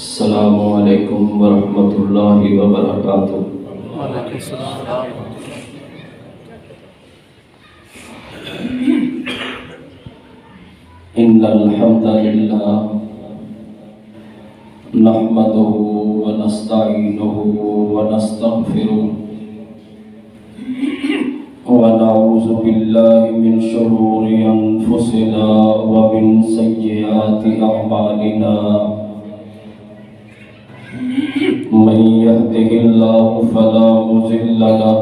السلام علیکم ورحمۃ اللہ وبرکاتہ۔ وعلیکم السلام۔ ان الحمد للہ نحمده ونستعینه ونستغفره ونعوذ باللہ من شرور انفسنا ومن سیئات اعمالنا، من يهده الله فلا مضل له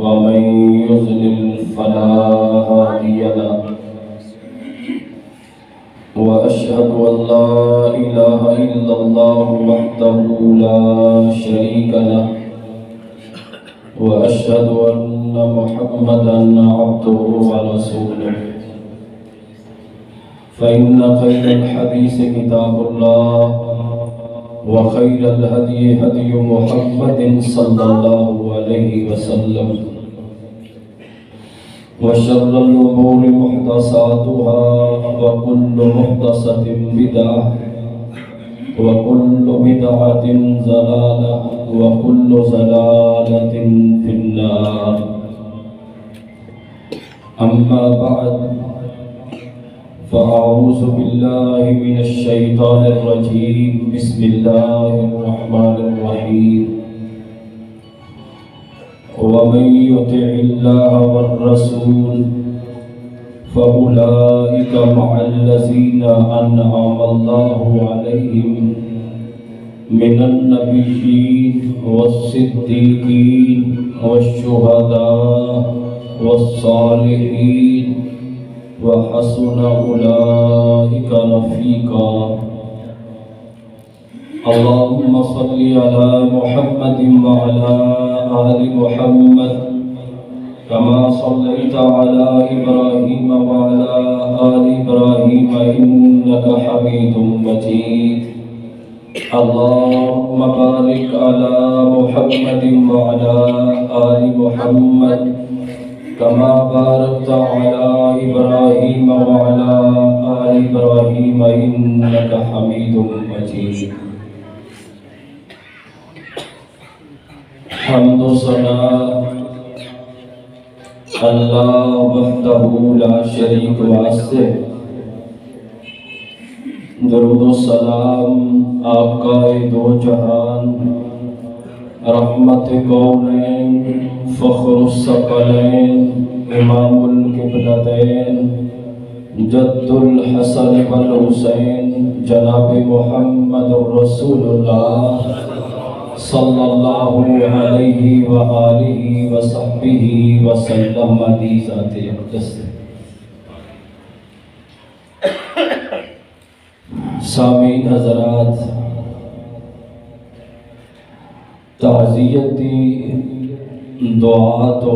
ومن يضلل فلا هادي له، وأشهد أن لا إله إلا الله وحده لا شريك له، وأشهد أن محمدا عبده ورسوله، فإن خير الحديث كتاب الله، وخير الهدي هدي محمد صلى الله عليه وسلم، وشر الأمور محدثاتها، وكل محدثة بدعة، وكل بدعة ضلالة، وكل ضلالة في النار. أما بعد، فأعوذ بالله من الشيطان الرجيم. بسم الله الرحمن الرحيم. ومن يطع الله والرسول فأولئك مع الذين أنعم الله عليهم من النبيين والصديقين والشهداء والصالحين وحسن أولئك رفيقا. اللهم صل على محمد وعلى آل محمد كما صليت على إبراهيم وعلى آل إبراهيم إنك حميد مجيد. اللهم بارك على محمد وعلى آل محمد كما باركت على إبراهيم وعلى آل إبراهيم إنك حميد مجيد. حمد و ثنا اللہ وحدہ لا شریک واسطے، درود و سلام آقا دو جہان، رحمت کونین، فخر الثقلین، امام القبلتین، جد الحسن والحسین، جناب محمد رسول اللہ صلی اللہ علیہ وآلہ وصحبہ وسلم. دی ذات اقدس. سامعین حضرات، تعزیت دی دعا تو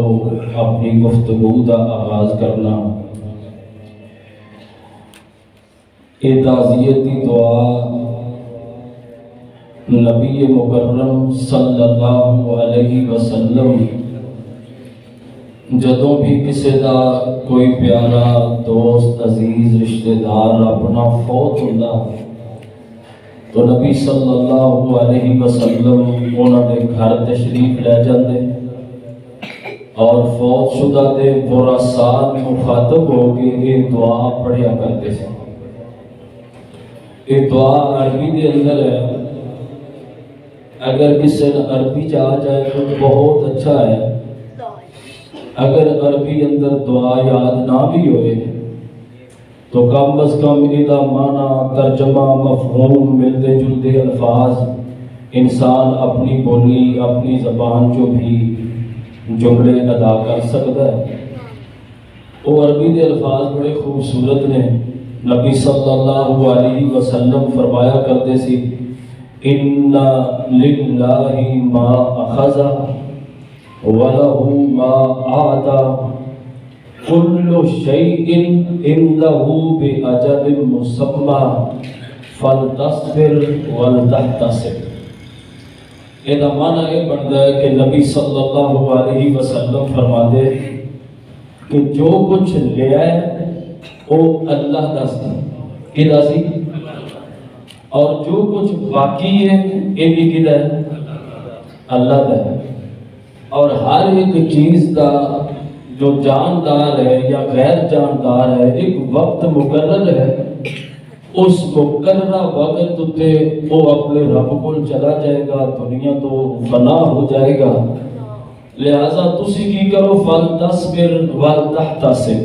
اپنی گفتگو دا آغاز کرنا. یہ تعزیت دی دعا نبی مکرم صلی اللہ علیہ وسلم جدوں بھی کسی دا کوئی پیارا دوست عزیز رشتہ دار اپنا فوت ہوتا تو نبی صلی اللہ علیہ وسلم انہوں نے گھر تشریف لے جاندے اور فوت شدہ دے ورثاء مخاطب ہو کے یہ دعا پڑھیا کرتے ہیں. یہ دعا عربی دے اندر ہے، اگر کسی نے عربی چاہ جائے تو بہت اچھا ہے. اگر عربی اندر دعا یاد نہ بھی ہوئے تو کم از کم ادا معنی ترجمہ مفہوم ملتے جلتے الفاظ انسان اپنی بولی اپنی زبان جو بھی جملے ادا کر سکتا ہے. وہ عربی دے الفاظ بڑے خوبصورت نے. نبی صلی اللہ علیہ وسلم فرمایا کرتے سی، ان للہ ما اخذ وَلَهُ مَا أَعْطَى كُلُّ شَيْءٍ عِنْدَهُ بِأَجَلٍ مُّسَمًّى فَلْتَصْبِرْ وَلْتَحْتَسِبْ. یہ معنی یہ بنتا ہے کہ نبی صلی اللہ علیہ وسلم فرماتے کہ جو کچھ لیا ہے وہ اللہ دا سی. کدا سی؟ اور جو کچھ باقی ہے یہ بھی کدھر ہے؟ اللہ کا ہے۔ اور ہر ایک چیز کا جو جاندار ہے یا غیر جاندار ہے ایک وقت مقرر ہے، اس مقررہ وقت تے وہ اپنے رب کو چلا جائے گا، دنیا تو فنا ہو جائے گا۔ لہذا تسی کی کرو فَلْتَصْبِرْ وَلْتَحْتَسِبْ،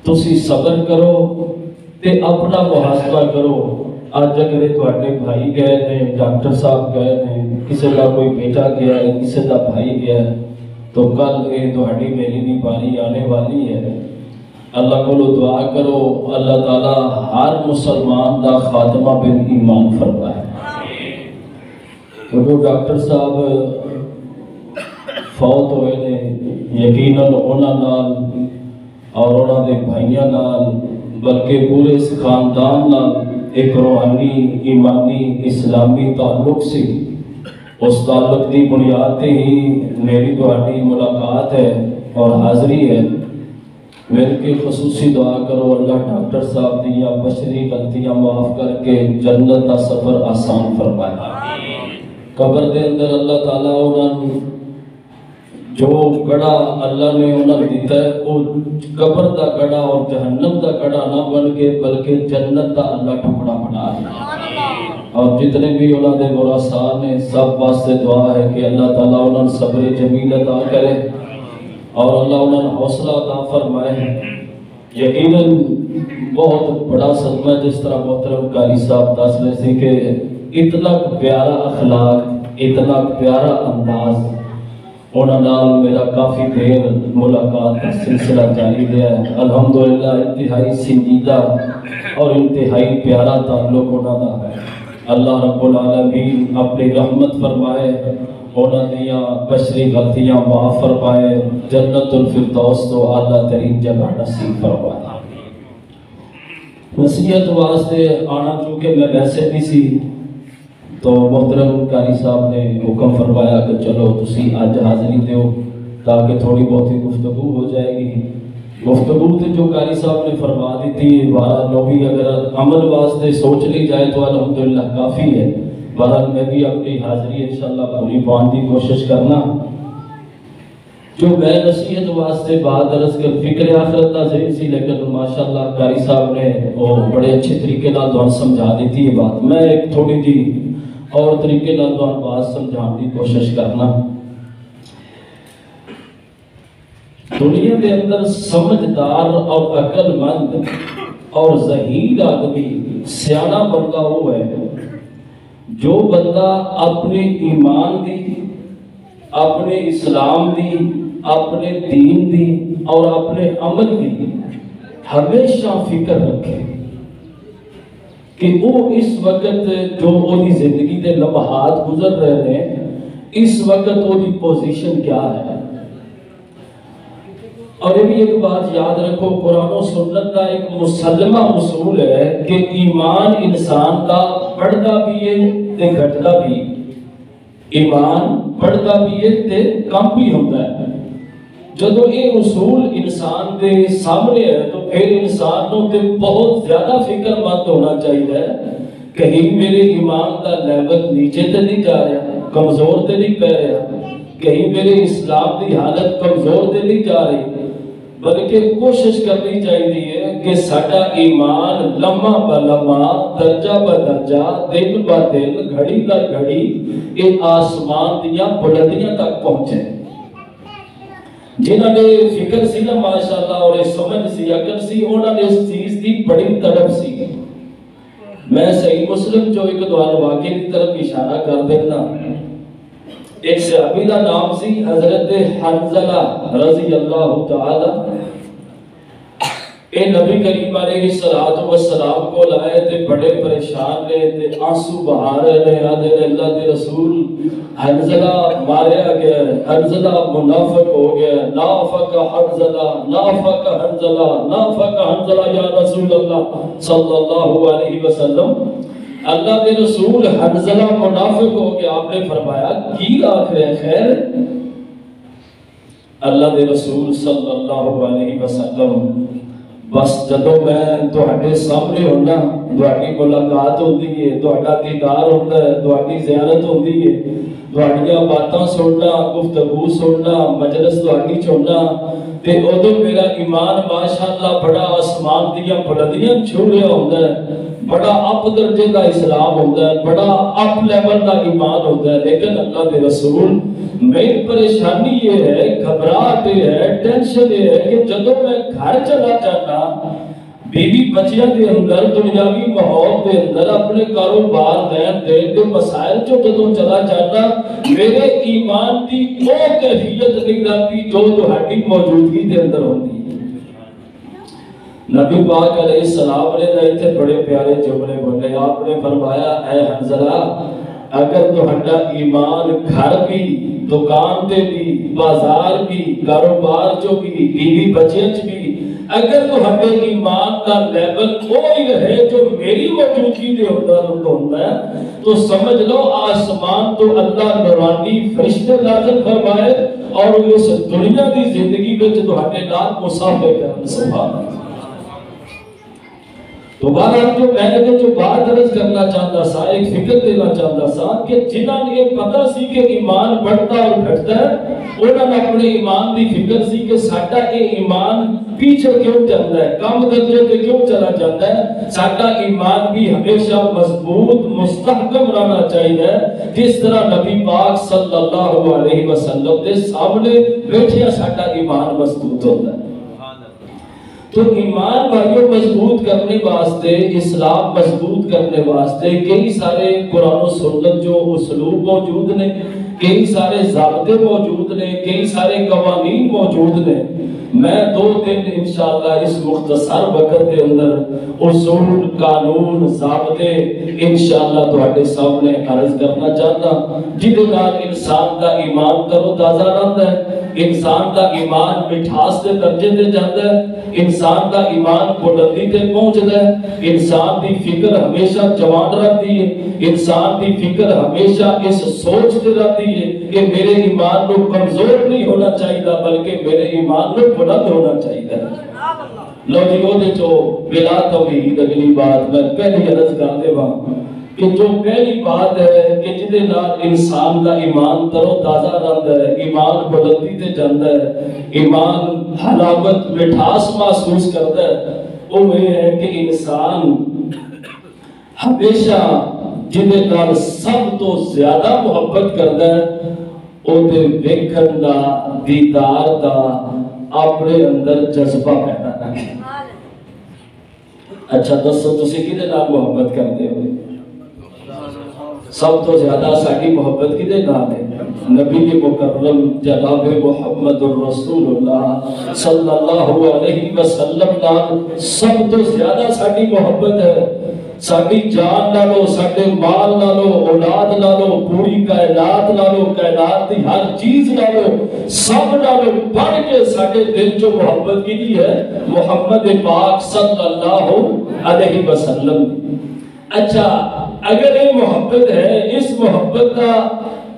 تسی صبر کرو تے اپنا محاسبہ کرو۔ آج اگر تواڈے بھائی گئے نے، ڈاکٹر صاحب گئے نے، کسی کا کوئی بیٹا گیا ہے، کسی کا بھائی گیا ہے، تو کل یہ تواڈی میری بھی باری آنے والی ہے۔ اللہ کو دعا کرو اللہ تعالی ہر مسلمان دا خاتمہ بال ایمان فرمائے۔ جو ڈاکٹر صاحب فوت ہوئے نے، یقیناً انہاں نال اور انہاں دے بھائیاں نال بلکہ پورے اس خاندان نال ایک روحانی ایمانی اسلامی تعلق سی۔ اس تعلق دی بنیاد تے ہی میری تہاڈی ملاقات ہے اور حاضری ہے۔ مل کے خصوصی دعا کرو اللہ ڈاکٹر صاحب دیا بشری غلطیاں معاف کر کے جنت کا سفر آسان فرمائے۔ قبر دے اندر اللہ تعالیٰ انہوں جو گڑا اللہ نے انہوں دیتا ہے وہ قبر دا گڑا اور جہنم دا گڑا نہ بن کے بلکہ جنت دا اللہ ٹکڑا بنا دے۔ اور جتنے بھی انہوں نے ورثاء نے سب واسطے دعا ہے کہ اللہ تعالیٰ انہوں صبر جمیل عطا کرے اور اللہ انہوں حوصلہ عطا فرمائے۔ یقیناً بہت بڑا صدمہ جس طرح محترم قاری صاحب دس رہے تھے کہ اتنا پیارا اخلاق، اتنا پیارا انداز، انہوں نے میرا کافی دیر ملاقات کا سلسلہ جاری رہا ہے۔ الحمدللہ انتہائی سنجیدہ اور انتہائی پیارا تعلق انہوں کا ہے۔ اللہ رب العالمین اپنی رحمت فرمائے، انہوں نے بشری غلطیاں معاف فرمائے، جنت الفردوس تو اعلیٰ ترین جگہ نصیب فرمائے۔ نصیحت واسطے آنا چونکہ میں ویسے بھی سی تو محترم قاری صاحب نے حکم فرمایا کہ چلو تسی آج حاضری دیو تاکہ تھوڑی بہت ہی گفتگو ہو جائے گی۔ گفتگو تے جو قاری صاحب نے فرما دی تھی بہرحال لوگ بھی اگر عمل واسطے سوچ لی جائے تو الحمدللہ کافی ہے۔ بہرحال میں بھی اپنی حاضری انشاءاللہ پوری پانے کی کوشش کرنا۔ جو میں نصیحت واسطے بات عرض کر فکر آخرت کا ذہن سی لیکن ماشاءاللہ قاری صاحب نے وہ بڑے اچھے طریقے نال دعا سمجھا دی تھی یہ بات۔ میں ایک تھوڑی جی اور طریقے نال دعا بات سمجھانے کی کوشش کرنا۔ دنیا کے اندر سمجھدار اور عقل مند اور ذہین آدمی سیانا بندہ وہ ہے جو بندہ اپنے ایمان دی، اپنے اسلام دی، اپنے دین دی اور اپنے عمل دی ہمیشہ فکر رکھے کہ وہ اس وقت جو وہ دی زندگی دے لمحات گزر رہے ہیں اس وقت وہ دی پوزیشن کیا ہے۔ اور یہ بھی ایک بات یاد رکھو، قرآن و سنت کا ایک مسلمہ اصول ہے کہ ایمان انسان کا بڑھتا بھی ہے تے گھٹتا بھی، ایمان بڑھتا بھی ہے تے کم بھی ہوتا ہے۔ جدو یہ اصول انسان دے سامنے ہے تو پھر انسان کو تے بہت زیادہ فکر مند ہونا چاہیے کہیں میرے ایمان کا لیول نیچے تے نہیں جا رہا، کمزور تے نہیں پہ رہا، کہیں میرے اسلام کی حالت کمزور تے نہیں جا رہی، بلکہ کوشش کرنی چاہیے کہ ساڈا ایمان لمحہ با لمحہ، درجہ با درجہ، دن با دن، گھڑی در گھڑی یہ آسمان دیاں بلندیاں تک پہنچے۔ جنہوں نے فکر سی نا ماشاءاللہ اور سمجھ سی عقل سی انہوں نے اس چیز کی بڑی طرف سی۔ میں صحیح مسلم جو ایک دوار واقعے کی طرف اشارہ کر دینا، ایک صحابی کا نام سی حضرت حنزلہ رضی اللہ تعالی۔ اے نبی کریم علیہ السلام کو لائے تھے، بڑے پریشان رہے تھے، آنسو بہا رہے ہیں، آدھے اللہ کے رسول حنزلہ ماریا گیا، حنزلہ منافق ہو گیا، نافق حنزلہ، نافق حنزلہ، نافق حنزلہ یا رسول اللہ صلی اللہ علیہ وسلم۔ اللہ کے رسول حنزلہ منافق ہو گیا، آپ نے فرمایا کی آخر ہے خیر؟ اللہ کے رسول صلی اللہ علیہ وسلم بس جدو میں تواڈے سامنے ہونا، تواڈی ملاقات ہوندی ہے، تواڈا دیدار ہوتا ہے، تواڈی زیارت ہوندی ہے، تواڈیاں باتاں سننا، گفتگو سننا، مجلس تواڈی چننا، تے ادو میرا ایمان ماشاءاللہ بڑا آسمان دیاں بلندیاں چھو رہا ہوندا ہے، بڑا اپ درجے دا اسلام ہوتا ہے، بڑا اپ لیول دا ایمان ہوتا ہے۔ لیکن اللہ دے رسول میری پریشانی یہ ہے، گھبراہٹ یہ ہے، ٹینشن یہ ہے کہ جدو میں گھر چلا جانا، بیوی بچیاں دے اندر، دنیاوی ماحول دے اندر، اپنے کاروبار لین دین دے مسائل جو جدو چلا جانا، میرے ایمان دی وہ کیفیت نہیں رہتی جو تہاڈی موجودگی دے اندر ہوندی ہے۔ نبی پاک علیہ السلام نے ایتھے بڑے پیارے جملے بولے، آپ نے فرمایا اے حنظلہ، اگر تہاڈا ایمان گھر بھی، دکان تے بھی، بازار بھی، کاروبار چ بھی، بیوی بچے چ بھی، اگر تہاڈے ایمان کا لیول وہی رہے جو میری موجودگی دے اندر ہوندا ہے، تو سمجھ لو آسمان تو اللہ نورانی فرشتے نازل فرمائے اور اس دنیا دی زندگی وچ تہاڈے نال مسافر کرن۔ سبحان اللہ۔ دوبارہ جو بات عرض کرنا چاہتا سا، ایک فکر دینا چاہتا سا کہ جنہاں نے یہ پتہ سی کہ ایمان بڑھتا اور گھٹتا ہے، انہوں نے اپنے ایمان دی فکر سی کہ ساڈا یہ ایمان پیچھے کیوں چلتا ہے، کم درجے پہ کیوں چلا جاتا ہے، ساڈا ایمان بھی ہمیشہ مضبوط مستحکم رہنا چاہیے، جس طرح نبی پاک صلی اللہ علیہ وسلم کے سامنے بیٹھیا ساڈا ایمان مضبوط ہوتا ہے۔ تو ایمان بھائیوں مضبوط کرنے واسطے، اسلام مضبوط کرنے واسطے کئی سارے قرآن و سنت جو اسلوب موجود نے، کئی سارے ضابطے موجود نے، کئی سارے قوانین موجود نے۔ میں دو دن انشاءاللہ اس مختصر وقت کے اندر اصول، قانون، ضابطے انشاءاللہ تہاڈے سامنے عرض کرنا چاہتا، جہدے نال انسان دا ایمان تر و تازہ رہندا ہے، انسان دا ایمان مٹھاس دے درجے تے جاندا ہے، انسان دا ایمان بلندی تے پہنچدا ہے، انسان دی فکر ہمیشہ جوان رہتی ہے، انسان دی فکر ہمیشہ اس سوچ تے رہتی ہے کہ میرے ایمان نو کمزور نہیں ہونا چاہیے بلکہ میرے ایمان نو بلند ہونا چاہیے۔ لو جی وہ دے جو بلا توحید اگلی بات میں پہلی عرض کر دے وہاں کہ جو پہلی بات ہے کہ جدے نال انسان دا ایمان تر و تازہ رہندا ہے، ایمان بلندی تے جاندا ہے، ایمان حلاوت مٹھاس محسوس کرتا ہے، وہ یہ ہے کہ انسان ہمیشہ جدے نال سب تو زیادہ محبت کرتا ہے او دے ویکھن دا، دیدار دا اپنے اندر جذبہ پیدا رکھے۔ اچھا دسو تسی کدے نال محبت کرتے ہو؟ سب تو زیادہ ساڈی محبت کدے نال ہے؟ نبی مکرم جناب محمد الرسول اللہ صلی اللہ علیہ وسلم نال سب تو زیادہ ساڈی محبت ہے۔ ساڈی جان نالو، ساڈے مال نالو، اولاد نالو، پوری کائنات نالو، کائنات دی ہر چیز نالو، سب نالو بڑھ کے ساڈے دل جو محبت کی ہے محمد پاک صلی اللہ علیہ وسلم۔ اچھا اگر یہ محبت ہے، اس محبت کا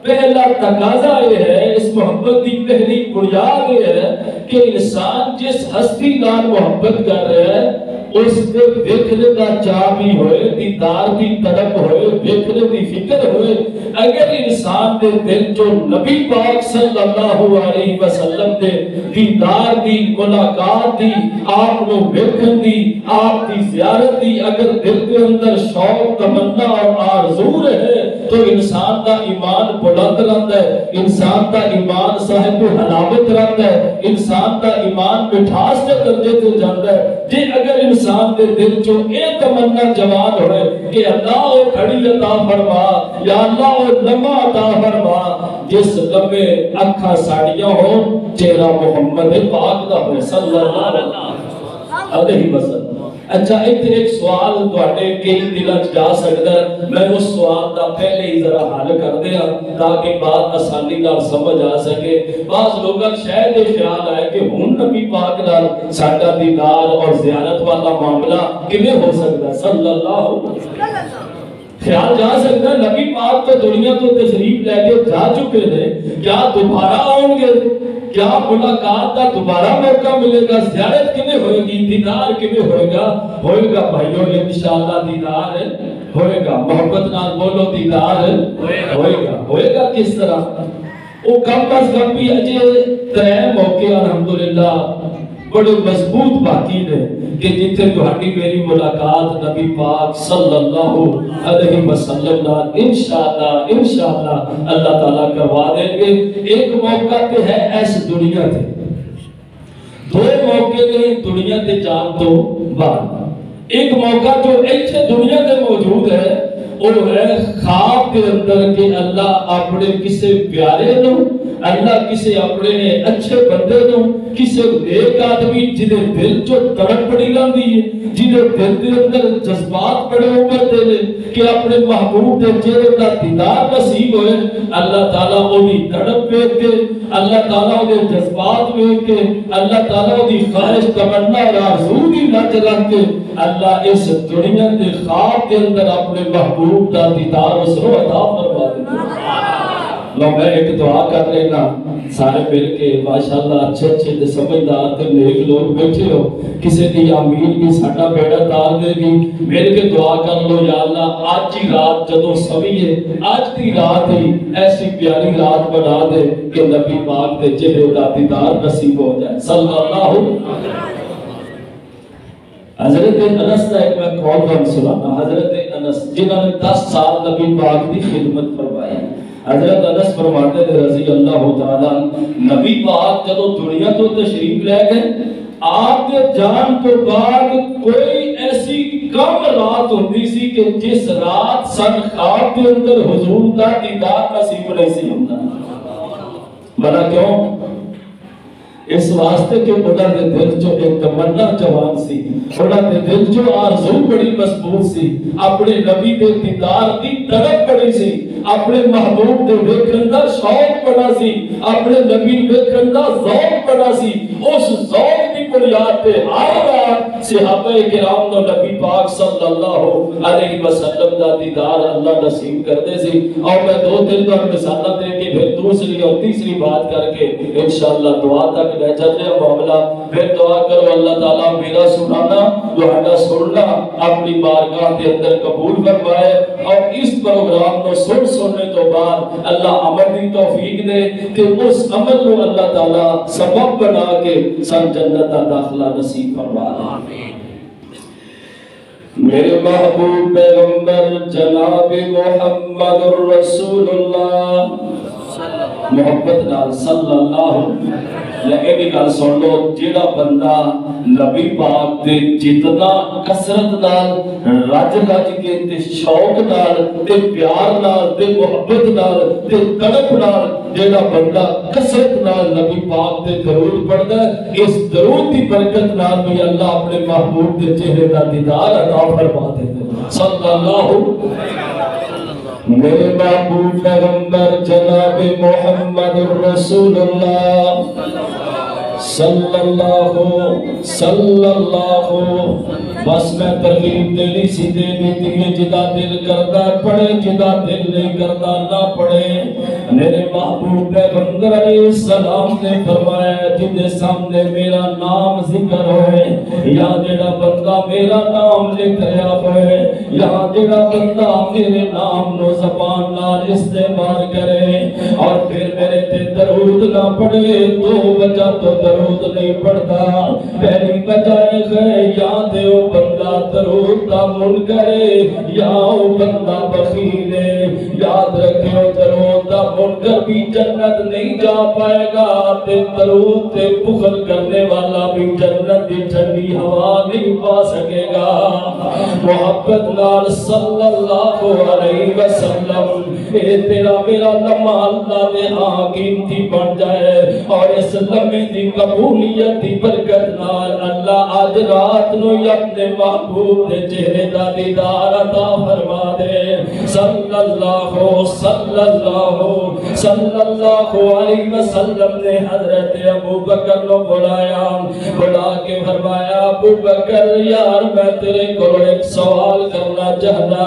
پہلا تقاضا یہ ہے، اس محبت کی پہلی بنیاد یہ ہے کہ انسان جس ہستی نال محبت کر رہا ہے اس کے دیکھنے کا چاہ بھی ہوئے، دیدار کی طلب ہوئے، دیکھنے کی فکر ہوئے۔ اگر انسان دے دل جو نبی پاک صلی اللہ علیہ وسلم دے دیدار دی، ملاقات دی، آپ کو دیکھن دی، آپ کی زیارت دی اگر دل کے اندر شوق، تمنا اور آرزو رہے تو انسان کا ایمان بلند رہتا ہے، انسان کا ایمان صاحب حلاوت رہتا ہے، انسان کا ایمان مٹھاس کے درجے سے جاتا ہے۔ جی اگر انسان دے دل چو ایک تمنا جوان ہوئے کہ اللہ او کھڑی عطا فرما، یا اللہ او لمحہ عطا فرما، جس لمحے اکھا ساڑیاں ہو، چہرہ محمد پاک دا ہوئے صلی اللہ علیہ وسلم۔ اچھا ایک سوال تواڈے کئی دلاں چ جا سکدا ہے، میں اس سوال دا پہلے ہی ذرا حل کر دیا تاکہ بات آسانی نال سمجھ آ سکے۔ بعض لوگاں شاید یہ خیال آئے کہ ہن نبی پاک نال ساڈا دیدار اور زیارت والا معاملہ کیویں ہو سکدا ہے صلی اللہ علیہ وسلم۔ خیال جا سکتا ہے نبی پاک تو دنیا تو تشریف لے کے جا چکے تھے، کیا دوبارہ آؤں گے؟ کیا ملاقات کا دوبارہ موقع ملے گا؟ زیارت کیویں ہوئے گی؟ دیدار کیویں ہوئے گا؟ ہوئے گا بھائیو انشاءاللہ دیدار ہوئے گا۔ محبت نال بولو دیدار ہوئے گا۔ کس طرح؟ وہ کم از کم بھی اجے 3 موقع الحمدللہ بڑے مضبوط باقی نے کہ جتنے تہاڈی میری ملاقات نبی پاک صلی اللہ علیہ وسلم نال انشاءاللہ اللہ تعالیٰ کروا دیں گے۔ ایک موقع تے ہے اس دنیا تے، 2 موقع نے دنیا تے جان تو بعد۔ ایک موقع جو ایتھے دنیا تے موجود ہے وہ ہے خواب کے اندر کہ اللہ اپنے کسے پیارے نو، اللہ کسے اپنے اچھے بندے نو، کسے نیک آدمی جنہیں دل جو تڑپ پڑی لاندی ہے، جنہیں دل دے اندر جذبات پڑے ابھرتے ہیں کہ اپنے محبوب دے چہرے دا دیدار نصیب ہوئے، اللہ تعالیٰ اونی تڑپ دیکھ کے، اللہ تعالیٰ اونی جذبات دیکھ کے، اللہ تعالیٰ اونی خواہش تمنا اور آرزو دی لج رکھ کے اللہ اس دنیا دے خواب کے اندر اپنے محبوب دا دیدار اس رو عطا فرما دے۔ لو میں ایک دعا کر لینا، سارے مل کے ماشاءاللہ اچھے تے سمجھدار تے نیک لوگ بیٹھے ہو، کسی دی آمین بھی ساڈا بیڑا تار دے گی، مل کے دعا کر لو یا اللہ آج ہی رات جدوں سویے، آج دی رات ہی ایسی پیاری رات بنا دے کہ نبی پاک دے چہرے دا دیدار نصیب ہو جائے صلی اللہ۔ حضرت انس کا ایک میں قول ہم سنانا، حضرت انس جنہوں نے 10 سال نبی پاک دی خدمت فرمائی۔ حضرت انس فرماتے ہیں رضی اللہ تعالیٰ، نبی پاک جدو دنیا تو تشریف لے گئے، آپ کے جان تو بعد کوئی ایسی کم رات ہوتی سی کہ جس رات سن خواب کے اندر حضور دا دیدار نصیب نہیں سی ہوتا۔ بنا کیوں؟ اس واسطے کہ انہاں دے دل جو ایک تمنا جوان سی، انہاں دے دل جو آرزو بڑی مضبوط سی، اپنے نبی دے دیدار دی طلب بڑی سی، اپنے محبوب دے ویکھن دا شوق بڑا سی، اپنے نبی ویکھن دا ذوق بڑا سی۔ اس ذوق دی بنیاد تے ہر رات صحابہ کرام نو نبی پاک صلی اللہ علیہ وسلم دا دیدار اللہ نصیب کردے سی۔ اور میں 2-3 مثالیں دے کے پھر دوسری اور تیسری بات کر کے انشاءاللہ دعا تک لے چلتے ہیں معاملہ۔ پھر دعا کرو اللہ تعالیٰ میرا سنانا تہاڈا سننا اپنی بارگاہ کے اندر قبول فرمائے، اور اس پروگرام کو سننے تو بعد اللہ عمل دی توفیق دے کہ اس عمل کو اللہ تعالیٰ سبب بنا کے سن جنت کا داخلہ نصیب فرما دے۔ میرے محبوب پیغمبر جناب محمد الرسول اللہ محبت نال صلی اللہ لگے بھی گل سن لو، جیڑا بندہ نبی پاک دے جتنا کثرت نال رج کے تے شوق نال تے پیار نال تے محبت نال تے تڑپ نال جیڑا بندہ کثرت نال نبی پاک دے درود پڑھدا ہے، اس درود دی برکت نال بھی اللہ اپنے محبوب دے چہرے دا دیدار عطا فرما دیندا صلی اللہ۔ میرے محبوب پیغمبر جناب محمد الرسول اللہ صلی اللہ بس میں ترغیب دلی سی دے دیتی ہے، جدا دل کرتا پڑھے جدا دل نہیں کرتا نہ پڑھے۔ میرے محبوب پیغمبر علیہ السلام نے فرمایا جن سامنے میرا نام ذکر ہوئے، یا جڑا بندہ میرا نام لکھ رہا ہوئے، یا جڑا بندہ میرے نام نو زبان نال استعمال کرے اور پھر میرے تے درود نہ پڑھے، 2 وجہ تو درود نہیں پڑھتا۔ پہلی وجہ ہے یا تے او بندہ درود دا منکر ہے، یا او بندہ بخیل ہے۔ یاد رکھو درود دا منکر بھی جنت نہیں جا پائے گا، تے درود تے بخل کرنے والا بھی جنت دی ٹھنڈی ہوا نہیں پا سکے گا۔ محبت نال صلی اللہ علیہ وسلم اے تیرا میرا لمحہ اللہ دے ہاں قیمتی بن جائے، اور اس لمحے دی قبولیت دی برکت نال اللہ آج رات نو اپنے محبوب دے چہرے دا دیدار عطا فرما دے صلی اللہ علیہ وسلم نے حضرت ابو بکر کو بلا کے فرمایا ابو بکر یار میں تیرے کو ایک سوال کرنا چاہتا،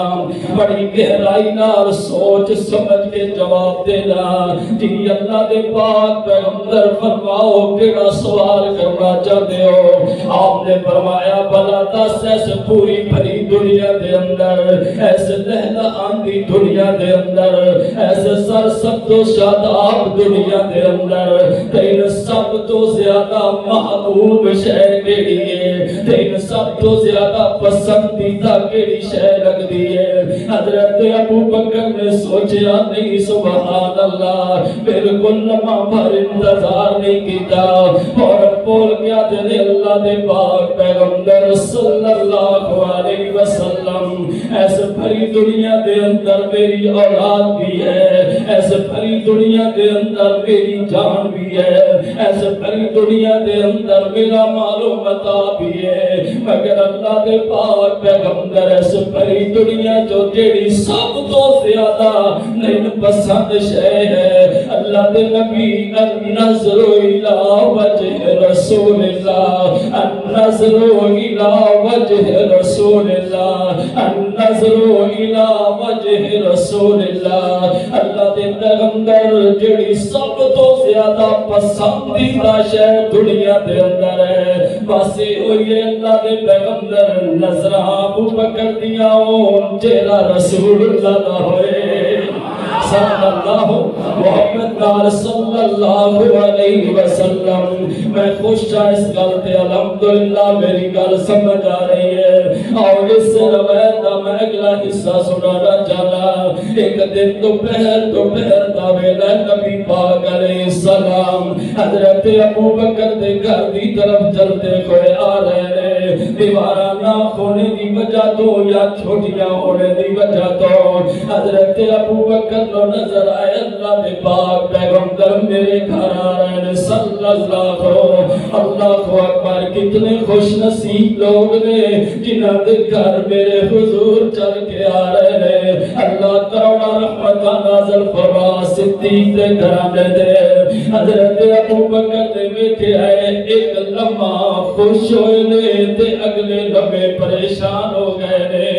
بڑی گہرائی نال سوچ سوچ سمجھ کے جواب دینا جی اللہ دے پاک پیغمبر فرماؤ کیڑا سوال کرنا چاہتے ہو آپ نے فرمایا بھلا دس ایسے پوری بھری دنیا دے اندر ایسے لہلا آندی دنیا دے اندر ایسے سر سب تو شاداب دنیا دے اندر تین سب تو زیادہ محبوب شے کیڑی ہے تین سب تو زیادہ پسندیدہ کیڑی شے لگ دی ہے حضرت ابو بکر نے سوچیا نہیں سبحان اللہ بالکل لمحہ بھر انتظار نہیں کیتا اور بول گیا دے اللہ دے پاک پیغمبر صلی اللہ علیہ وسلم ایسے بھری دنیا دے اندر میری اولاد بھی ہے ایسے بھری دنیا دے اندر میری جان بھی ہے ایسے بھری دنیا دے اندر میرا مال و متاع بھی ہے مگر اللہ دے پاک پیغمبر ایسے بھری دنیا جو جیڑی سب تو زیادہ نہیں پسند شے ہے اللہ دے نبی النظر الى وجہ رسول اللہ النظر الى وجہ رسول اللہ النظر الى وجہ رسول اللہ اللہ دے پیغمبر جیڑی سب تو زیادہ پسندیدہ شے دنیا دے اندر ہے بس ہوئی اللہ دے پیغمبر نظر ابو بکر دیا چہرہ رسول اللہ نہ ہوئے صلی اللہ محمد نال صلی اللہ علیہ وسلم میں خوش تھا اس گل تے الحمدللہ میری گل سمجھ آ رہی ہے اور اس روایت دا میں اگلا حصہ سنانا چاہتا ایک دن دوپہر دا ویلا نبی پاک علیہ السلام حضرت ابو بکر دے گھر دی طرف چلتے ہوئے آ رہے ہیں دیواراں نہ ہونے دی وجہ تو یا چھوٹیاں ہونے دی وجہ تو حضرت ابو بکر نو نظر آئے اللہ دے پاک پیغمبر میرے گھر آ رہے ہیں صلی اللہ اکبر کتنے خوش نصیب لوگ نے جنہاں دے گھر میرے حضور چل کے آ رہے ہیں اللہ کروڑا رحمت نازل فرما صدیق دے گھرانے دے حضرت ابو بکر دے بیٹھے آئے ایک لمحہ خوش ہوئے نے تے اگلے لمحے پریشان ہو گئے نے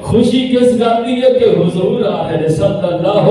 خوشی کس گل دی ہے کہ حضور آ رہے ہیں صلی اللہ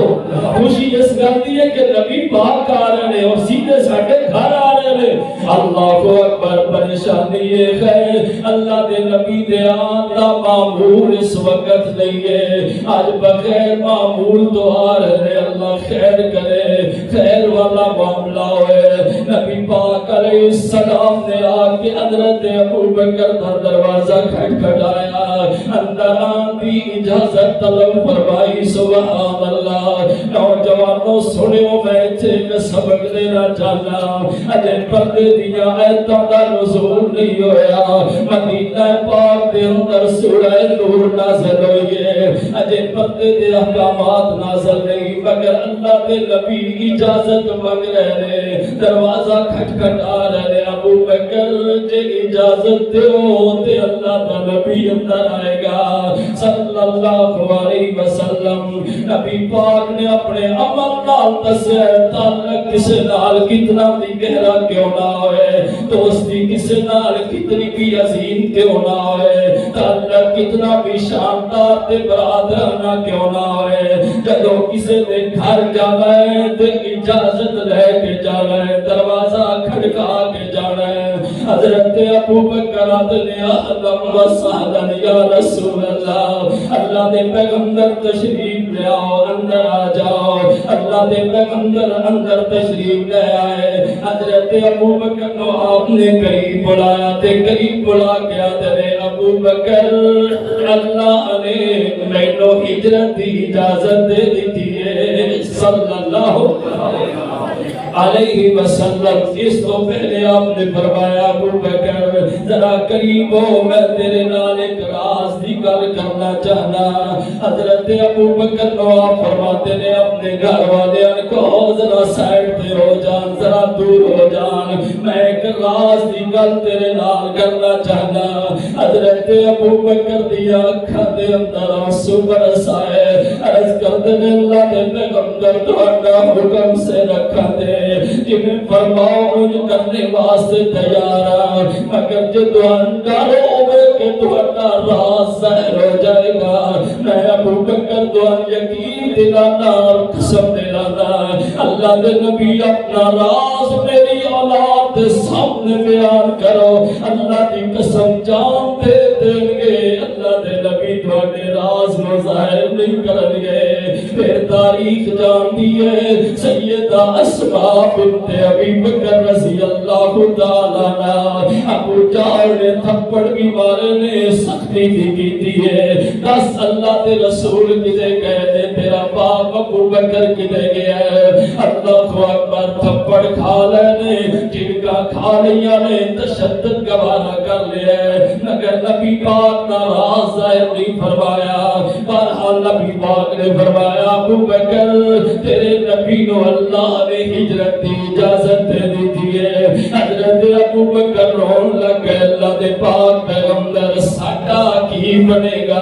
خوشی اس گل دی ہے کہ نبی پاک آ رہے ہیں اور سیدھے ساڈے گھر آ رہے ہیں اللہ اکبر پریشانی یہ ہے اللہ دے نبی دے آن دا معمول اس وقت نہیں ہے آج بغیر معمول تو آ رہے ہیں اللہ خیر کرے خیر والا معاملہ ہوئے نبی پاک علیہ السلام نے آ کے حضرت ابو بکر کا دروازہ کھٹکھٹایا اندر آن دی اجازت طلب فرمائی سبحان اللہ نوجوانوں سنیو میں ایک سبق دینا چاہنا اجے پردے دیا ایتاں دا نزول نہیں ہویا مدینہ پاک دے اندر سورہ نور نازل ہوئی ہے اجے پردے دے احکامات نازل نہیں مگر اللہ دے نبی اجازت مانگ رہے ہیں دروازہ کھٹکھٹا رہے ہیں ابو بکر جے اجازت دیو تے اللہ دا نبی اندر آئے گا صلی اللہ علیہ وسلم نبی پاک نے اپنے عمل نال دسیا تعلق کسے نال کتنا بھی گہرا کیوں نہ ہوئے دوستی کسے نال کتنی بھی عظیم کیوں نہ ہوئے تعلق کتنا بھی شاندار تے برادرانہ کیوں نہ ہوئے جدو کسے دے گھر جانا ہے تے اجازت لے کے جانا ہے دروازہ کھڑکا کے جانا ہے حضرت ابو بکر نے اہلا و سہلا یا رسول اللہ دے پیغمبر تشریف لے آؤ اندر آ جاؤ اللہ دے پیغمبر اندر تشریف لے آئے حضرت ابو بکر کو آپ نے قریب بلایا تے قریب بلا گیا تے ابو بکر اللہ نے مینو ہجرت دی اجازت دے دی ہے صلی اللہ علیہ وسلم اس تو پہلے آپ نے فرمایا ابو بکر ذرا قریب ہو میں تیرے نال ایک راز دی گل کرنا چاہنا حضرت ابو بکر کو آپ فرماتے نے اپنے گھر والے کو ذرا سائڈ پہ ہو جان ذرا دور ہو جان میں ایک راز دی گل تیرے نال کرنا چاہنا حضرت ابو بکر دی آنکھاں دے اندر آنسو برسائے عرض کردے نے اللہ دے پیغمبر تہاڈا حکم سے رکھا دے جنہیں فرماؤ ان کرنے واسطے تیار مگر جو انکار ہوئے کہ تہاڈا تیرا راز ظاہر ہو جائے گا. میں ابو بکر تو یقین دلانا اور قسم دلانا اللہ دے نبی اپنا راز میری اولاد دے سامنے بیان کرو. اللہ دی قسم جان دے دیں گے اللہ دے نبی تواڈے راز نو ظاہر نہیں کرن گے. پھر تاریخ جان دی ہے سیدہ اسماء بنت ابی بکر رضی اللہ تعالیٰ عنہ ابو جہل نے تھپڑ بھی مارے نے سختی بھی کیتی ہے. دس اللہ دے رسول کدے گئے نے تیرا باپ ابو بکر کدے گیا ہے. اللہ اکبر تھپڑ کھا لے نے جھڑکا کھا لیا نے تشدد گوارا کر لیا ہے مگر نبی پاک کا راز ظاہر نہیں فرمایا. بہرحال نبی پاک نے فرمایا ابو بکر تیرے نبی نو اللہ نے ہجرت کی اجازت دے دی تھی ہے. حضرت ابو بکر رون لگ گئے اللہ دے پاک پیغمبر ساڈا کی بنے گا.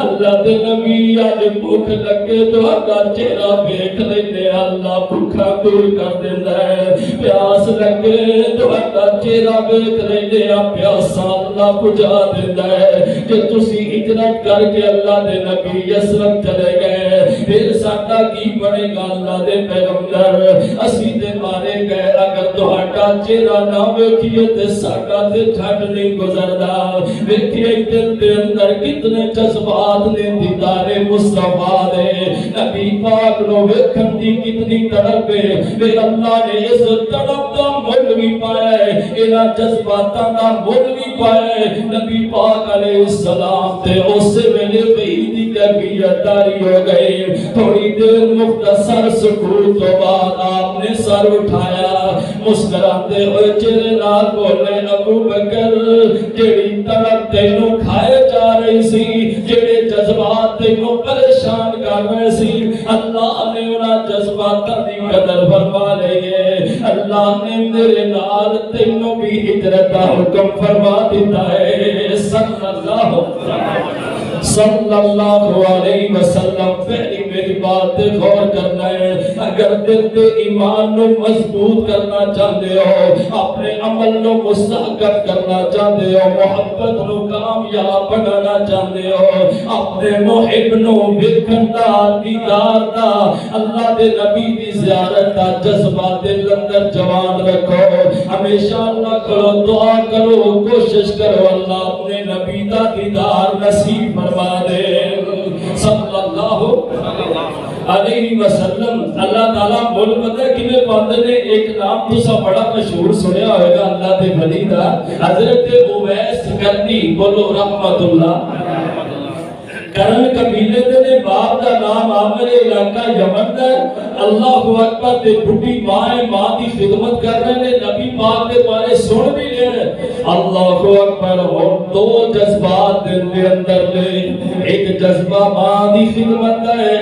اللہ دے نبی آج بھوک لگے تو اگا چہرہ دیکھ لینے اللہ بھوکا دور کر دینا ہے. پیاس لگے تو اگا چہرہ دیکھ لینے پیاسا اللہ بجھا دینا ہے. کہ تسی ہجرت کر کے اللہ دے نبی یسرب چلے گئے پھر ساڈا کی بنے گا اللہ دے پیغمبر اسی تے مارے گئے. اگر تہاڈا چہرہ نہ ویکھیے تے ساڈا تے چھٹ نہیں گزردا. ویکھیے دل دے اندر کتنے جذبات نے دیدار مصطفیٰ دے نبی پاک نو ویکھن دی کتنی تڑپ ہے. پھر اللہ نے اس تڑپ دا مول بھی پایا ہے انہاں جذباتاں دا مول بھی پایا ہے. نبی پاک علیہ السلام تے اس ویلے وحید کی کیفیت جاری ہو گئی. تھوڑی دیر مختصر سکوت تو بعد آپ نے سر اٹھایا مسکراتے ہوئے چہرے نال بولے ابو بکر جیڑی تڑپ تینوں کھائے جا رہی سی جیڑے جذبات تینوں پریشان کر رہے سی اللہ نے انہاں جذباتاں دی قدر فرما لئی ہے. اللہ نے میرے نال تینوں بھی ہجرت دا حکم فرما دیتا ہے. صلی اللہ علیہ وسلم. پہلی میری بات غور کرنا ہے اگر دل دے ایمان نو مضبوط کرنا چاہتے ہو اپنے عمل نو مستحکم کرنا چاہتے ہو محبت نو کامیاب بنانا چاہتے ہو اپنے محب نو ویکھن دا دیدار دا اللہ دے نبی دی زیارت دا جذبہ دل اندر جوان رکھو. ہمیشہ اللہ کرو دعا کرو کوشش کرو اللہ اپنے نبی دا دیدار نصیب فرما دے. صلی اللہ علیہ وسلم. اللہ تعالیٰ بول پتہ کنے پاندے نے ایک نام تو سا بڑا مشہور سنیا ہوئے گا اللہ دے بھلی دا حضرت اویس کرنی. بولو رحمت اللہ. کرن قبیلے دے باپ دا نام عامر علاقہ یمن دا. اللہ اکبر تے بڑی ماں دی خدمت کر رہے نے نبی پاک دے بارے سن بھی لے. اللہ اکبر. اور دو جذبات دل دے اندر لے ایک جذبہ ماں دی خدمت ہے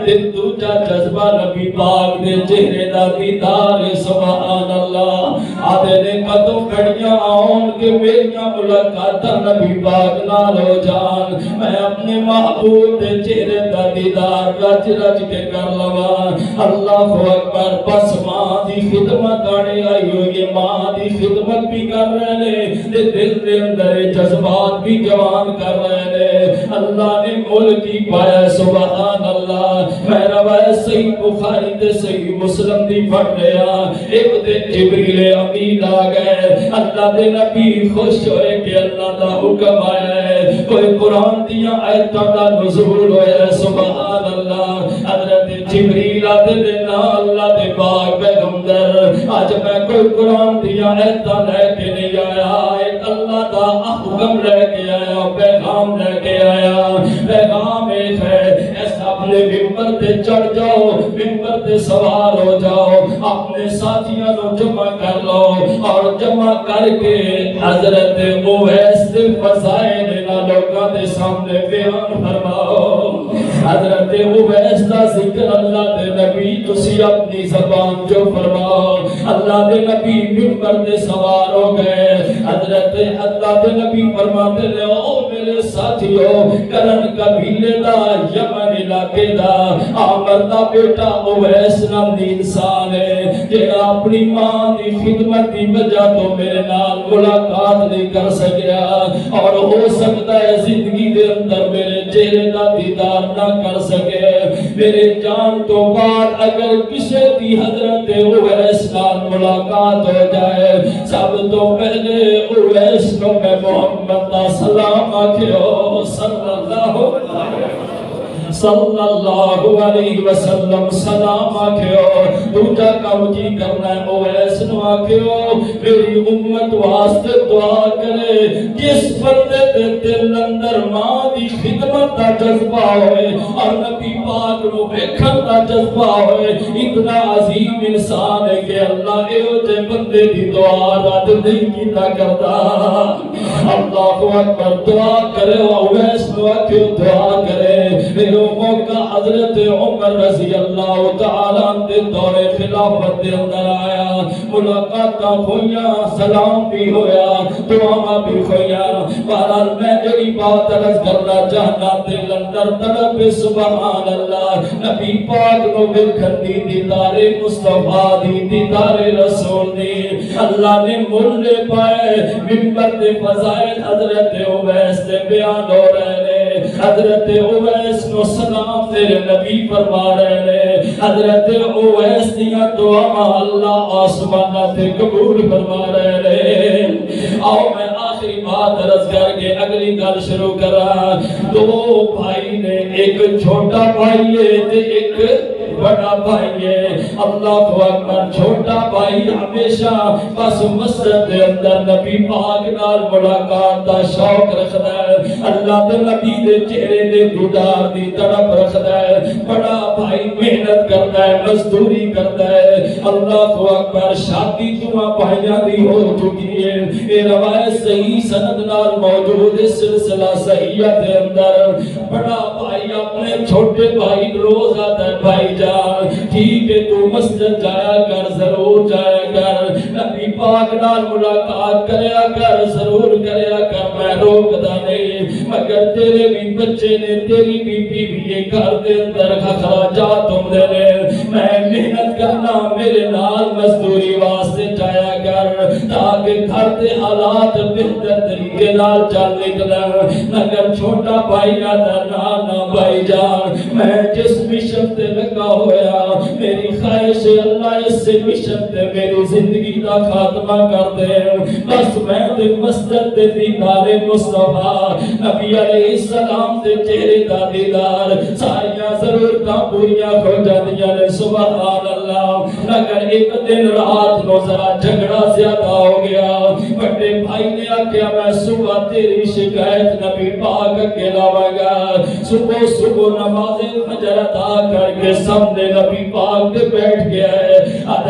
تے دوجا جذبہ نبی پاک دے چہرے دا دیدار. سبحان اللہ. آدھے نے کدوں گھڑیاں آن کے میریاں ملاقاتاں نبی پاک نال ہو جان میں اپنے محبوب دے چہرے دا دیدار رج رج کے کر لواں. اللہ اکبر. بس ماں دی خدمت آنے آئی ہوئی ماں دی خدمت بھی کر رہے نے دل دے اندر جذبات بھی جوان کر رہے نے. اللہ نے ملک کی پایا. سبحان اللہ. میں روایت صحیح بخاری تے صحیح مسلم دی پڑھ رہا. ایک دن جبریل امین آ گئے. اللہ دے نبی خوش ہوئے کہ اللہ دا حکم آیا ہے کوئی قرآن دیاں آیتاں دا نزول ہویا ہے. سبحان اللہ. حضرت جبریل آدھے دینا اللہ دے پاک پیغمبر آج میں کوئی قرآن دیاں آیتاں لے کے نہیں آیا ایک اللہ دا حکم لے کے آیا پیغام لے کے آیا. پیغام ایک ہے ایسا اپنے ممبر تے چڑھ جاؤ ممبر تے سوار ہو جاؤ اپنے ساتھیاں نو جمع کر لو اور جمع کر کے حضرت اویس دے فضائل نہ لوگاں دے سامنے بیان فرماؤ. حضرت اویس دا ذکر اللہ دے نبی تسی اپنی زبان جو فرماؤ. اللہ دے نبی ممبر دے سوار ہو گئے. حضرت اللہ دے نبی فرماتے ہیں او میرے ساتھیو کرن قبیلے دا یمن علاقے دا عامر دا بیٹا اویس نام دی انسان ہے جہاں اپنی ماں دی خدمت دی وجہ تو میرے نال ملاقات نہیں کر سکیا اور ہو سکتا ہے زندگی دے اندر میرے چہرے دا دیدار نہ کر سکے میرے جان تو بعد اگر کسی دی حضرت اویس نال ملاقات ہو جائے سب تو پہلے اویس کو میں محمد دا سلام آکھو صلی اللہ علیہ وسلم سلام آکھو دوجا کام کی کرنا ہے اویس نو آکھو میری امت واسطے دعا کرے جس بندے دے دل اندر ماں دی خدمت دا جذبہ ہوئے اور نبی پاک نو ویکھن دا جذبہ ہوئے اتنا عظیم انسان ہے کہ اللہ ایو جے بندے دی دعا رد نہیں کیتا کرتا اللہ اکبر دعا کرے اویس نو آکھو دعا کرے میرے موقع حضرت عمر رضی اللہ تعالیٰ دے دور خلافت دے اندر آیا ملاقاتاں ہویاں سلام بھی ہویا دعا بھی ہویا بہرحال میں جڑی بات عرض کرنا چاہنا دل اندر طلب سبحان اللہ نبی پاک نو ویکھن دی دیدار مصطفیٰ دی دیدار رسول دی اللہ نے ملے پائے منبر دے فضائل حضرت اویس دے بیان ہو رہے حضرت اویس نو سلام تیرے نبی فرما رہے ہیں حضرت اویس دیا دعا اللہ آسمانہ تے قبول فرما رہے ہیں آؤ میں آخری بات عرض کر کے اگلی گل شروع کرا دو بھائی نے ایک چھوٹا بھائی ہے تے ایک بڑا بھائی ہے اللہ اکبر چھوٹا بھائی ہمیشہ بس مسجد دے اندر نبی پاک نال ملاقات دا شوق رکھدا ہے اللہ دے نبی دے چہرے دے دیدار دی تڑپ رکھدا ہے بڑا بھائی محنت کرتا ہے مزدوری کرتا ہے اللہ اکبر شادی دونوں بھائیاں دی ہو چکی ہے یہ روایت صحیح سند نال موجود ہے سلسلہ صحیح دے اندر بڑا بھائی اپنے چھوٹے بھائی روز آتا ہے بھائی ٹھیک ہے تو مسجد جایا کر ضرور جایا کر نبی پاک نال ملاقات کریا کر ضرور کریا کر میں روکدا نہیں مگر تیرے بھی بچے نے تیری بھی بیوی یہ گھر دے اندر اخراجات ہوندے نے میں محنت کرنا میرے نال مزدوری واسطے جایا کر تاکہ گھر دے حالات بہتر طریقے نال چل نکلن مگر چھوٹا بھائی نہ بھائی جان میں جس مشن تے لگا ہویا میری خواہش اللہ اس سے مشن تے میری زندگی دا خاتمہ کر دے بس میں تے مسجد تے دیدار مصطفیٰ نبی علیہ السلام تے چہرے دا دیدار ساریاں ضرورتاں پوریاں ہو جاندیاں نے سبحان اللہ اگر ایک دن رات نو ذرا جھگڑا زیادہ ہو گیا بڑے بھائی نے آکھیا میں صبح تیری شکایت نبی پاک کے لاواں گا صبح نماز فجر ادا کر کے سامنے نبی پاک دے بیٹھ گیا ہے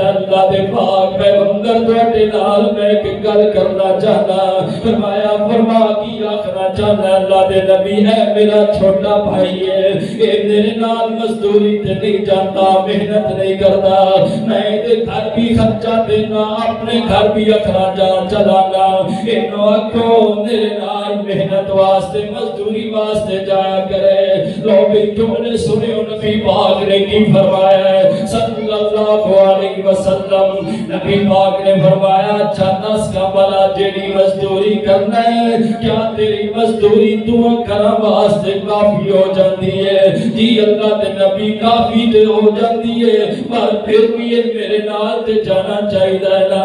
اللہ دے پاک پیغمبر دوڑے نال میں ایک گل کرنا چاہنا فرمایا فرما کی آخنا چاہنا اللہ دے نبی ہے میرا چھوٹا بھائی ہے اے میرے نال مزدوری تے نہیں جاتا محنت نہیں کرتا میں دے گھر بھی خرچہ دینا اپنے گھر بھی اخراجات چلانا انہوں آکھو میرے نال محنت واسطے مزدوری واسطے جایا کرے لو بھی جملے سنے نبی پاک نے کی فرمایا ہے صلی اللہ علیہ وسلم نبی پاک نے فرمایا اچھا دس کا بلا جیڑی مزدوری کرنا ہے کیا تیری مزدوری تو کرا واسطے کافی ہو جاندی ہے جی اللہ دے نبی کافی تے ہو جاندی ہے پر پھر بھی یہ میرے نال تے جانا چاہیے نا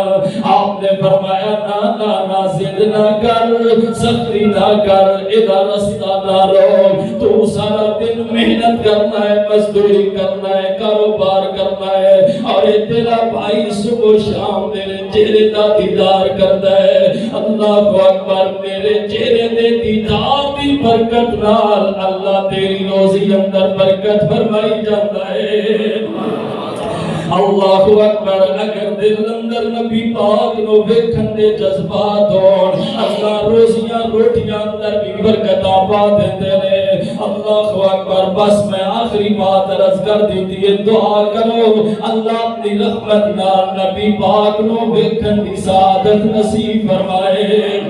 آپ نے فرمایا نا زد نہ کر سختی نہ کر ادھا رستہ نہ رو تو سارا دن محنت کرنا ہے مزدوری کرنا ہے کاروبار کرنا ہے اور یہ تیرا بھائی صبح شام میرے چہرے دا دیدار کرتا ہے اللہ اکبر میرے چہرے دے دیدار دی برکت نال اللہ تیری روزی اندر برکت فرمائی جاتا ہے اللہ اکبر اگر دل اندر نبی پاک نو ویکھن دے جذبات ہون اللہ روزیاں روٹیاں اندر بھی برکتاں پا دیندے نے اللہ اکبر بس میں آخری بات عرض کر دیتی ہے دعا کرو اللہ اپنی رحمت نال نبی پاک نو ویکھن دی سعادت نصیب فرمائے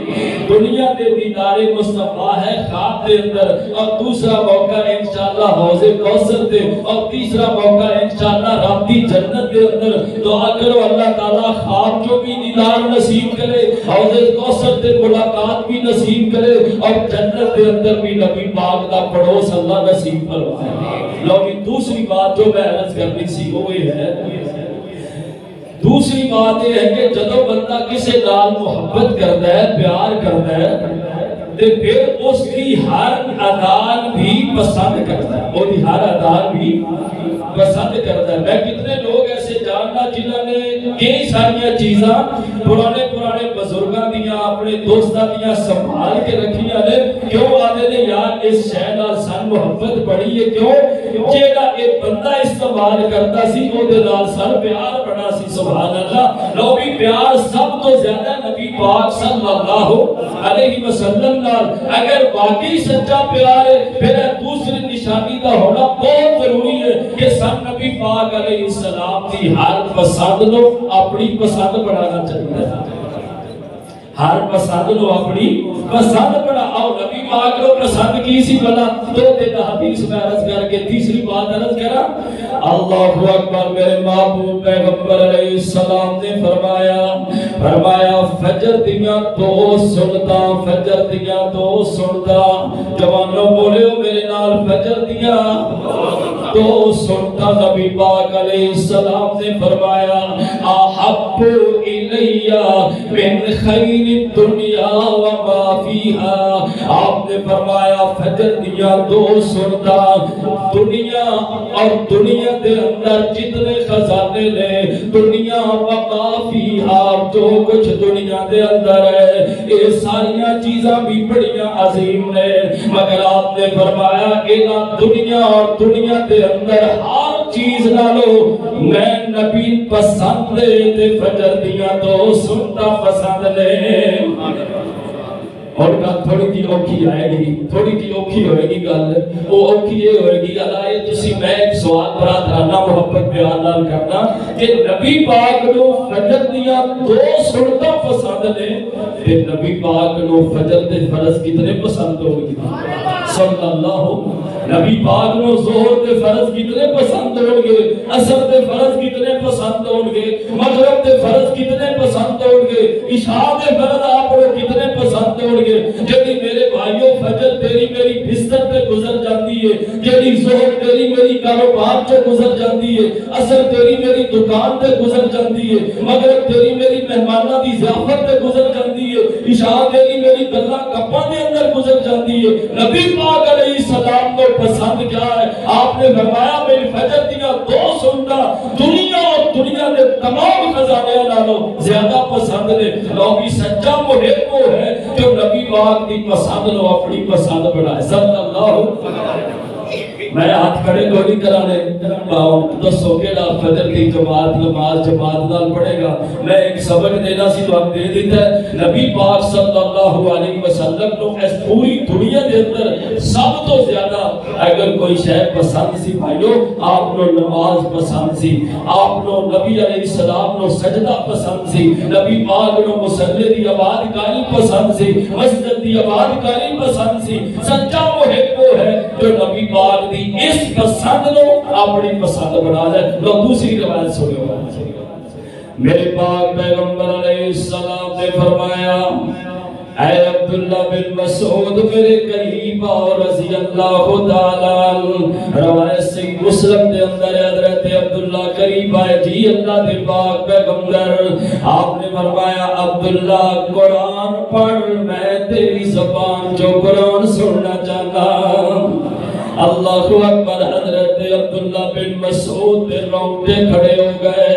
دنیا دے دیدار مصطفیٰ ہے خواب دے اندر، اور دوسرا موقع انشاءاللہ حوض کوثر دے، اور تیسرا موقع انشاءاللہ رابطی جنت دے اندر۔ دعا کرو اللہ تعالیٰ خواب جو بھی دیدار نصیب کرے، حوض کوثر دے ملاقات بھی نصیب کرے، اور جنت دے اندر بھی نبی پاک دا پڑوس اللہ نصیب فرمائے۔ لیکن دوسری بات جو میں عرض کرنی سی وہ یہ ہے، دوسری بات یہ ہے کہ جدو بندہ کسی نال محبت کرتا ہے، پیار کرتا ہے، تے پھر اس کی ہر ادان بھی پسند کرتا ہے، وہ دی ہر ادان بھی پسند کرتا ہے۔ میں کتنے لوگ ایسے جاننا جنہوں نے کئی ساری چیزاں پرانے بزرگاں دیاں اپنے دوستاں دیاں سنبھال کے رکھیاں نے، کیوں آدھے نے یار اس شے نال سن محبت بڑی ہے، کیوں جیڑا ایک بندہ استعمال کرتا سی او دے نال سن پیار بڑا سی۔ سبحان اللہ، لو بھی پیار سب تو زیادہ نبی پاک صلی اللہ علیہ وسلم نال اگر واقعی سچا پیار ہے، پھر دوسری نشانی دا ہونا بہت ضروری ہے کہ سب نبی پاک علیہ السلام دی ہر پسند نو اپنی پسند بنانا چاہیے، ہر پسند نو اپنی پسند بنا۔ اور نبی پاک کو پسند کی سی بنا دو تین حدیث میں عرض کر کے تیسری بات عرض کرا۔ اللہ اکبر، میرے محبوب پیغمبر علیہ السلام نے فرمایا فجر دیاں دو سنتا، فجر دیاں دو سنتا، جوانوں بولے ہو میرے نال، فجر دیاں دو سنتا نبی پاک علیہ السلام نے فرمایا احب الیہ من خیر الدنیا وما فیہا۔ آپ نے فرمایا فجر دیا دو سنتا، دنیا اور دنیا دے اندر جتنے خزانے نے، دنیا وما فیہا، جو کچھ دنیا دے اندر ہے، یہ ساریاں چیزاں بھی بڑیاں عظیم نے، مگر آپ نے فرمایا اینا دنیا اور دنیا دے اندر ہر چیز نالو میں نبی پسند دے تے فجر دیا دو سنتا پسند لے۔ اور گل تھوڑی جی اوکھی آئے گی، تھوڑی جی اوکھی ہوئے گی گل، وہ اوکھی یہ ہوئے گی اللہ تسی میں ایک سوال برادرانہ محبت بیان نال کرنا کہ نبی پاک نو فجر دیا دو سنتا پسند نے، تے نبی پاک نو فجر تے فرض کتنے پسند ہوگی صلی اللہ، نبی پاک نو ظہر تے فرض کتنے پسند ہوں گے، عصر تے فرض کتنے پسند ہوں گے، مغرب تے فرض کتنے پسند ہوں گے، عشاء تے فرض آپ کو کتنے پسند ہوں گے۔ جیڑی میرے بھائیوں فجر تیری میری بستر تے گزر جاتی ہے، جیڑی ظہر تیری میری کاروبار تے گزر جاتی ہے، عصر تیری میری دکان تے گزر جاتی ہے، مغرب تیری میری مہمانہ دی ضیافت تے گزر جاتی ہے، عشاء تیری میری گلاں گپاں دے اندر گزر جاتی ہے۔ نبی پاک علیہ السلام کو پسند کیا ہے؟ آپ نے فرمایا میری فجر دیا دو سنتا دنیا اور دنیا دے تمام خزانے نالوں زیادہ پسند نے۔ لوگی سچا محب وہ ہے جو نبی پاک دی پسند نو اپنی پسند بنائے صلی اللہ۔ میں ہاتھ کھڑے کو نہیں کرانے دسو کیڑا فجر کی جماعت نماز جماعت نال پڑھے گا۔ میں ایک سبق دینا سی تو آپ دے دیتا ہے، نبی پاک صلی اللہ علیہ وسلم کو اس پوری دنیا دے اندر سب تو زیادہ اگر کوئی شے پسند سی بھائیو، آپ نو نماز پسند سی، آپ نو نبی علیہ السلام نو سجدہ پسند سی، نبی پاک نو مصلی دی آباد کاری پسند سی، مسجد دی آباد کاری پسند سی۔ سچا محب وہ ہے جو نبی پاک دی اس پسند نو اپنی پسند بنا لے۔ لو دوسری روایت سنو، میرے پاک پیغمبر علیہ السلام نے فرمایا اے عبداللہ بن مسعود میرے قریب اور رضی اللہ تعالیٰ، روایت سے مسلم دے اندر حضرت عبداللہ قریب آئے جی اللہ دے پاک پیغمبر، آپ نے فرمایا عبداللہ قرآن پڑھ میں تیری زبان جو قرآن سننا چاہتا۔ اللہ اکبر، حضرت عبداللہ بن مسعود دے رونگٹے کھڑے ہو گئے،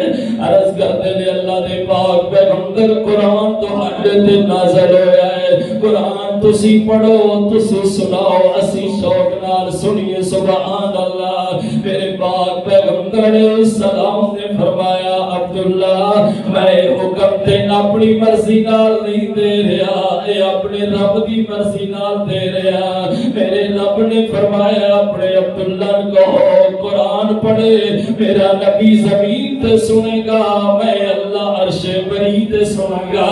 عرض کرتے لئے اللہ دے پاک پیغمبر قرآن تو ہڈے تے نازل ہویا ہے، قرآن تسی پڑھو تسی سناؤ اسی شوق نال سنیے سبحان اللہ۔ میرے پاک پیغمبر پاک علیہ السلام نے فرمایا عبداللہ میں حکم تین اپنی مرضی نال نہیں دے رہا، اے اپنے رب دی مرضی نال دے رہا۔ میرے رب نے فرمایا اپنے عبداللہ کو قرآن پڑھے، میرا نبی زمین تے سنے گا، میں اللہ عرش بری تے سنے گا۔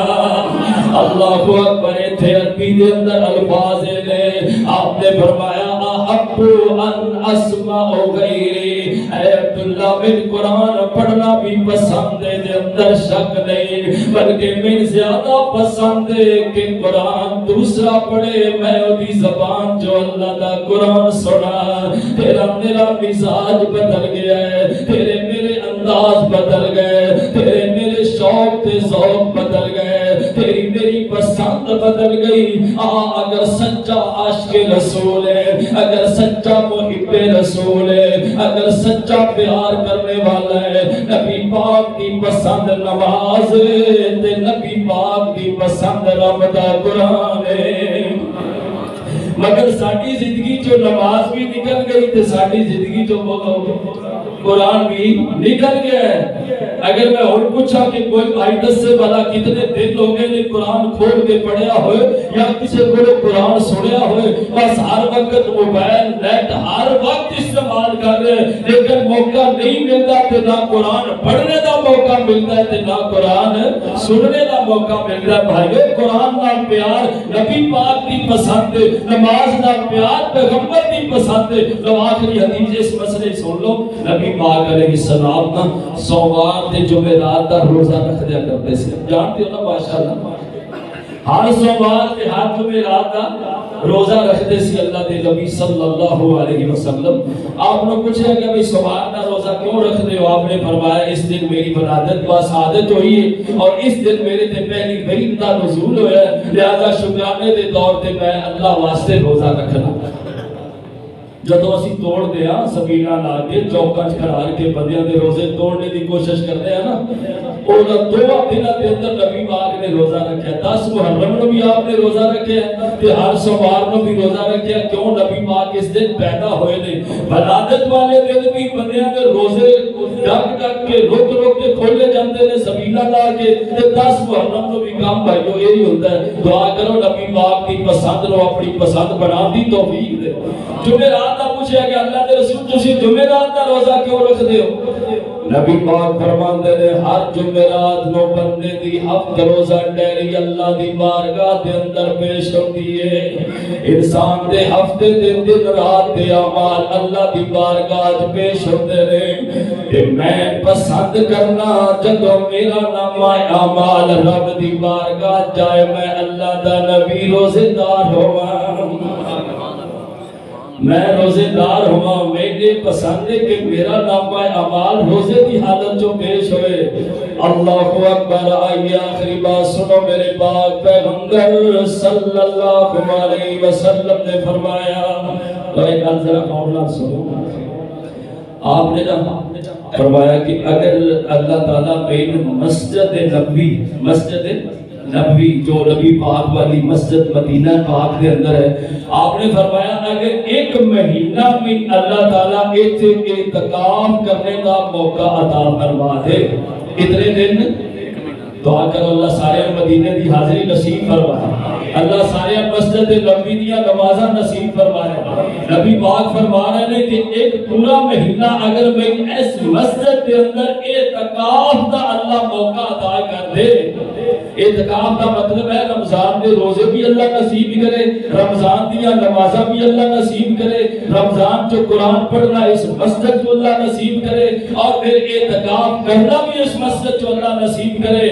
اللہ اکبر۔ تھے عربی دے اندر الفاظ نے آپ نے فرمایا احب ان اسمع غیری، اے عبداللہ میں قرآن پڑھنا بھی پسند ہے، دے اندر شک نہیں، بلکہ میں زیادہ پسند ہے کہ قرآن دوسرا پڑھے، میں دی زبان جو اللہ دا قرآن سنا۔ تیرا میرا مزاج بدل گیا ہے، تیرے میرے انداز بدل گئے، تیرے میرے شوق تے ذوق بدل گئے، تیری میری پسند بدل گئی۔ اگر سچا عاشق رسول ہے، اگر سچا محب رسول ہے، اگر سچا پیار کرنے والا ہے، نبی پاک کی پسند نماز ہے، تے نبی پاک کی پسند رب دا قرآن ہے۔ مگر ساڑی زندگی جو نماز بھی نکل گئی تے ساڑی زندگی جو قرآن بھی نکل گیا ہے۔ اگر میں اور پوچھا کہ کوئی بھائی دس سے بھلا کتنے دن لوگے نے قرآن کھول کے پڑھیا ہوئے یا کسی کو قرآن سنیا ہوئے، بس ہر وقت موبائل نیٹ ہر وقت استعمال کر رہے، لیکن موقع نہیں ملتا تے نہ قرآن پڑھنے دا موقع ملتا ہے تے نہ قرآن سننے دا موقع ملتا ہے۔ بھائیو قرآن نال پیار نبی پاک کی پسند ہے، نماز نال پیار پیغمبر کی پسند ہے۔ لو آخری حدیث اس مسئلے سن لو، نبی پاک علیہ السلام نا سوموار تے جمعرات دا روزہ رکھ دیا کرتے سے، جانتے ہو نا ماشاءاللہ، ہر سوموار تے ہر جمعرات دا روزہ رکھتے سی اللہ دے نبی صلی اللہ علیہ وسلم۔ آپ نے پوچھا کہ بھئی سوموار دا روزہ کیوں رکھتے ہو؟ آپ نے فرمایا اس دن میری ولادت با سعادت ہوئی ہے اور اس دن میرے تے پہلی بہن دا نزول ہویا ہے، لہذا شکرانے دے طور تے میں اللہ واسطے روزہ رکھنا۔ جدو اسی توڑ دیا سبیلہ لا کے چوکاں کھڑار کے بندیاں دے روزے توڑنے دی کوشش کرتے ہیں نا، اور دو دنہ دے اندر نبی پاک نے روزہ رکھا ہے، 10 محرم نو بھی آپ نے روزہ رکھا ہے تے ہر سوموار نو بھی روزہ رکھا ہے۔ کیوں؟ نبی پاک اس دن پیدا ہوئے نے، ولادت والے دن بھی بندیاں دے روزے ڈک ڈک کے رک کے کھولے جاندے نے سبیلہ لا کے، تے 10 محرم نو بھی کام بھائیو یہی ہوتا ہے۔ دعا کرو نبی پاک کی پسند نو اپنی پسند بنا دی توفیق دے۔ جمعرات دا پوچھے کہ اللہ دے رسول تسی جمعرات دا روزہ کیوں رکھ دے ہو؟ نبی پاک فرماندے نے ہر جمعرات نو بندے دی ہفت روزہ ڈیری اللہ دی بارگاہ دے اندر پیش ہوندی ہے۔ انسان دے ہفتے دے دن رات دے اعمال اللہ دی بارگاہ دے پیش ہوندے نے، کہ میں پسند کرنا جدو میرا نام اعمال رب دی بارگاہ جائے، میں اللہ دا نبی روزے دار ہوا، میں روزے دار ہوا، میرے پسند ہے کہ میرا نام اعمال روزے دی حالت جو پیش ہوئے۔ اللہ اکبر۔ آئیے آخری بات سنو، میرے پاک پیغمبر صلی اللہ علیہ وسلم نے فرمایا، تو ایک گل ذرا قولنا سنو، آپ نے فرمایا کہ اگر اللہ تعالیٰ بین مسجد نبوی جو نبی پاک والی مسجد مدینہ پاک کے اندر ہے، آپ نے فرمایا اگر ایک مہینہ میں اللہ تعالیٰ اعتکاف کرنے کا موقع عطا فرما دے، کتنے دن؟ دعا کرو اللہ سارے مدینے دی حاضری نصیب فرمائے، اللہ سارے مسجد نبوی دیا نمازہ نصیب فرمائے۔ نبی پاک فرما رہے ہیں کہ ایک پورا مہینہ اگر میں اس مسجد کے اندر اعتکاف دا اللہ موقع عطا کر دے، اعتکاف کا مطلب ہے رمضان دے روزے بھی اللہ نصیب کرے، رمضان دیا نمازہ بھی اللہ نصیب کرے، رمضان جو قرآن پڑھنا اس مسجد کو اللہ نصیب کرے، اور پھر اعتکاف کرنا بھی اس مسجد کو اللہ نصیب کرے۔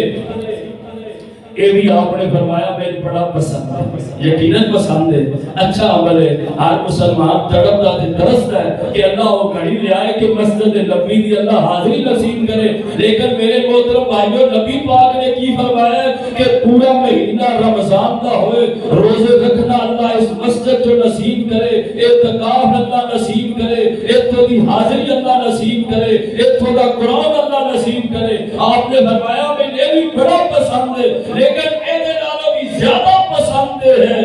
یہ بھی آپ نے فرمایا میرے بڑا پسند ہے، یقیناً پسند ہے، اچھا عمل ہے۔ ہر مسلمان تڑپتا تے ترستا ہے کہ اللہ وہ گھڑی لے آئے کہ مسجد نبوی دی اللہ حاضری نصیب کرے، لیکن میرے محترم بھائیو نبی پاک نے کی فرمایا کہ پورا مہینہ رمضان دا ہوئے، روزے رکھنا اللہ اس مسجد جو نصیب کرے، اعتکاف اللہ نصیب کرے، ایتھوں دی حاضری اللہ نصیب کرے، ایتھوں دا قرآن اللہ نصیب کرے۔ آپ نے فرمایا میں بھی بڑا پسند ہے، لیکن ایدے نالوں بھی زیادہ پسند ہے۔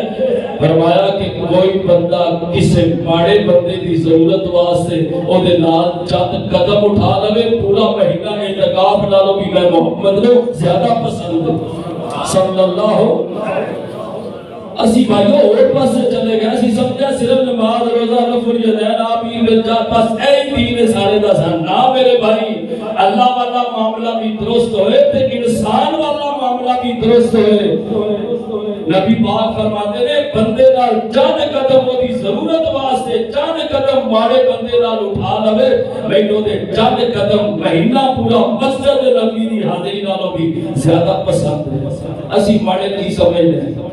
فرمایا کہ کوئی بندہ کسی ماڑے بندے دی ضرورت واسطے او دے نال چند قدم اٹھا لے پورا مہینہ اعتکاف نالوں بھی میں محمد کو زیادہ پسند صلی اللہ اسی بھائیو اور پاس سے چلے گئے اسی سمجھا صرف نماز روزہ نفل یدین آپ ہی رجال بس اے دین سارے دا سن نا میرے بھائی اللہ والا معاملہ بھی درست ہوئے تے انسان والا معاملہ بھی درست ہوئے نبی پاک فرماتے نے بندے نال چند قدم وہ دی ضرورت واسطے چند قدم مارے بندے نال اٹھا لوے مینوں دے چند قدم مہینہ پورا مسجد نبی دی حاضری نالوں بھی زیادہ پسند ہے اسی مارے کی سمجھ لیں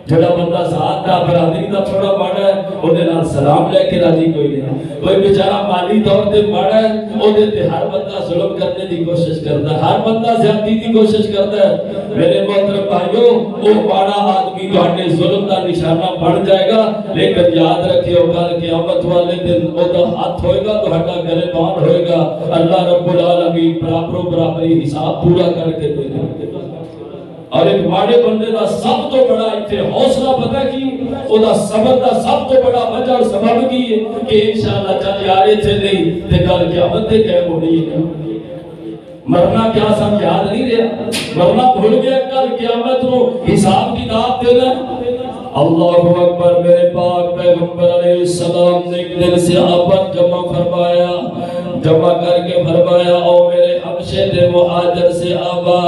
جڑا بندہ ذات دا برادری دا تھوڑا ماڑا ہے او دے نال سلام لے کے راضی کوئی نہیں کوئی بیچارہ مالی طور تے ماڑا ہے او دے تے ہر بندہ ظلم کرنے دی کوشش کرتا ہے ہر بندہ زیادتی دی کوشش کرتا ہے میرے محترم بھائیو او ماڑا آدمی تہاڈے ظلم دا نشانہ بن جائے گا لیکن یاد رکھیو کل قیامت والے دن او دا ہاتھ ہوئے گا تہاڈا گریبان ہوئے گا اللہ رب العالمین برابری حساب پورا کر کے دے گا اور ایک ماڑے بندے دا سب تو بڑا اتھے حوصلہ پتہ کی او دا صبر دا سب تو بڑا وجہ اور سبب کی ہے کہ انشاءاللہ چل یارے تھے نہیں تے کل قیامت تے کہہ ہو رہی ہے مرنا کیا سب یاد نہیں رہا مرنا بھول گیا کل قیامت رو حساب کتاب دینا اللہ اکبر میرے پاک پیغمبر علیہ السلام نے ایک دن صحابت جمع فرمایا جمع کر کے فرمایا او میرے حبشے دے مہاجر سے آبا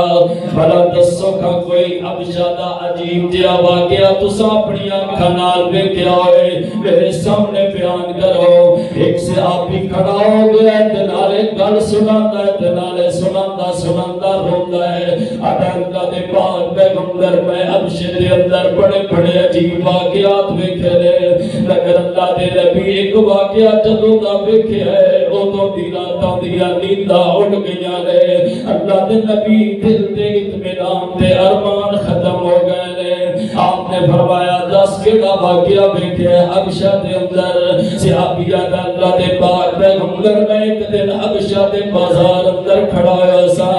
بھلا دسو کا کوئی حبشہ دا عجیب جیا واقعہ تسا اپنی آنکھاں نال ویکھیا ہوئے میرے سامنے بیان کرو ایک سے آپ ہی کھڑا ہو گیا تے نالے گل سناندا ہے تے نالے سناندا روندا ہے اٹا اللہ دے پاک پیغمبر میں حبشے دے اندر بڑے بڑے عجیب واقعات ویکھے نے مگر اللہ دے نبی ایک واقعہ جدوں دا ویکھیا ہے او تو راتاں دیا نیندہ اٹھ گیا نے اللہ دے نبی دل دے اطمینان دے ارمان ختم ہو گئے نے آپ نے فرمایا 10 کیڑا واقعہ بیٹھے حبشہ دے اندر صحابیہ دا اللہ دے پاک پیغمبر میں ایک دن حبشہ دے بازار اندر کھڑا ہوا سا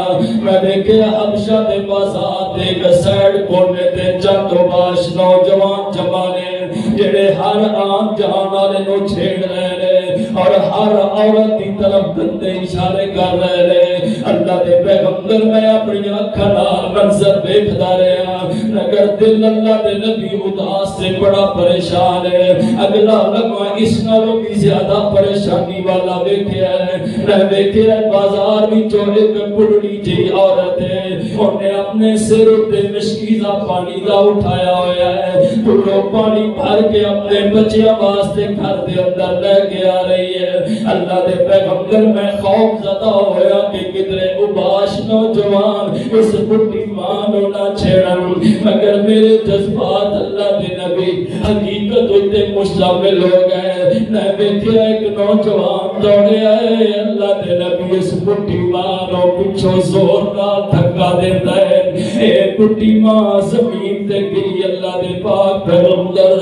میں دیکھے حبشہ دے بازار دے ایک سائیڈ کونے تے چند باش نوجوان جوانے جڑے ہر آن جہان والے نو چھیڑ رہے نے اور ہر عورت کی طرف گندے اشارے کر رہے نے اللہ دے پیغمبر میں اپنی آنکھاں نال منظر ویکھدا رہا مگر دل اللہ دے نبی اداس سے بڑا پریشان ہے اگلا لمحہ اس نالوں بھی زیادہ پریشانی والا ویکھیا ہے میں ویکھیا بازار وچوں ایک بڑھڑی جی عورت ہے انہیں اپنے سر تے مشکیزہ پانی دا اٹھایا ہوا ہے پورا پانی بھر کے اپنے بچیاں واسطے گھر دے اندر لے کے آ رہی ہے اللہ دے پیغمبر میں خوف زدہ ہویا کہ کدرے اباش نوجوان اس بڑی ماں نو نہ چھیڑن مگر میرے جذبات اللہ دے نبی حقیقت ہوتے مشتمل ہو گئے میں بیٹھیا ایک نوجوان دوڑے آئے اللہ دے نبی اس بڑی ماں نو پچھو زور نہ دھکا دیتا ہے اے بڑی ماں زمین تے گری اللہ دے پاک پیغمبر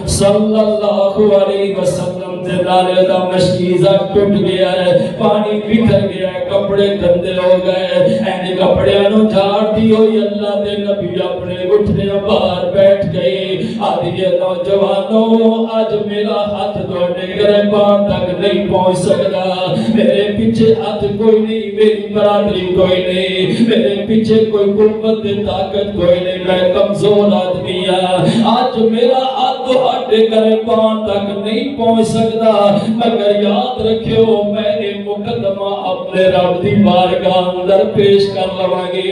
صلی اللہ علیہ وسلم دے نالے دا مشکیزہ ٹوٹ گیا ہے پانی بکھر گیا ہے کپڑے گندے ہو گئے اینی کپڑے انو جھاڑ دی ہوئی اللہ دے نبی اپنے گھٹنے باہر بیٹھ گئی آدھی نوجوانوں آج میرا ہاتھ دوڑنے گریبان تک نہیں پہنچ سکتا میرے پیچھے ہاتھ کوئی نہیں میری برادری کوئی نہیں میرے پیچھے کوئی قوت طاقت کوئی نہیں میں کمزور آدمی ہوں آج میرا ہاتھ دوڑنے گریبان تک نہیں پہنچ سکتا مگر یاد رکھو میں نے مقدمہ اپنے رب دی بارگاہ اندر پیش کر لواں گے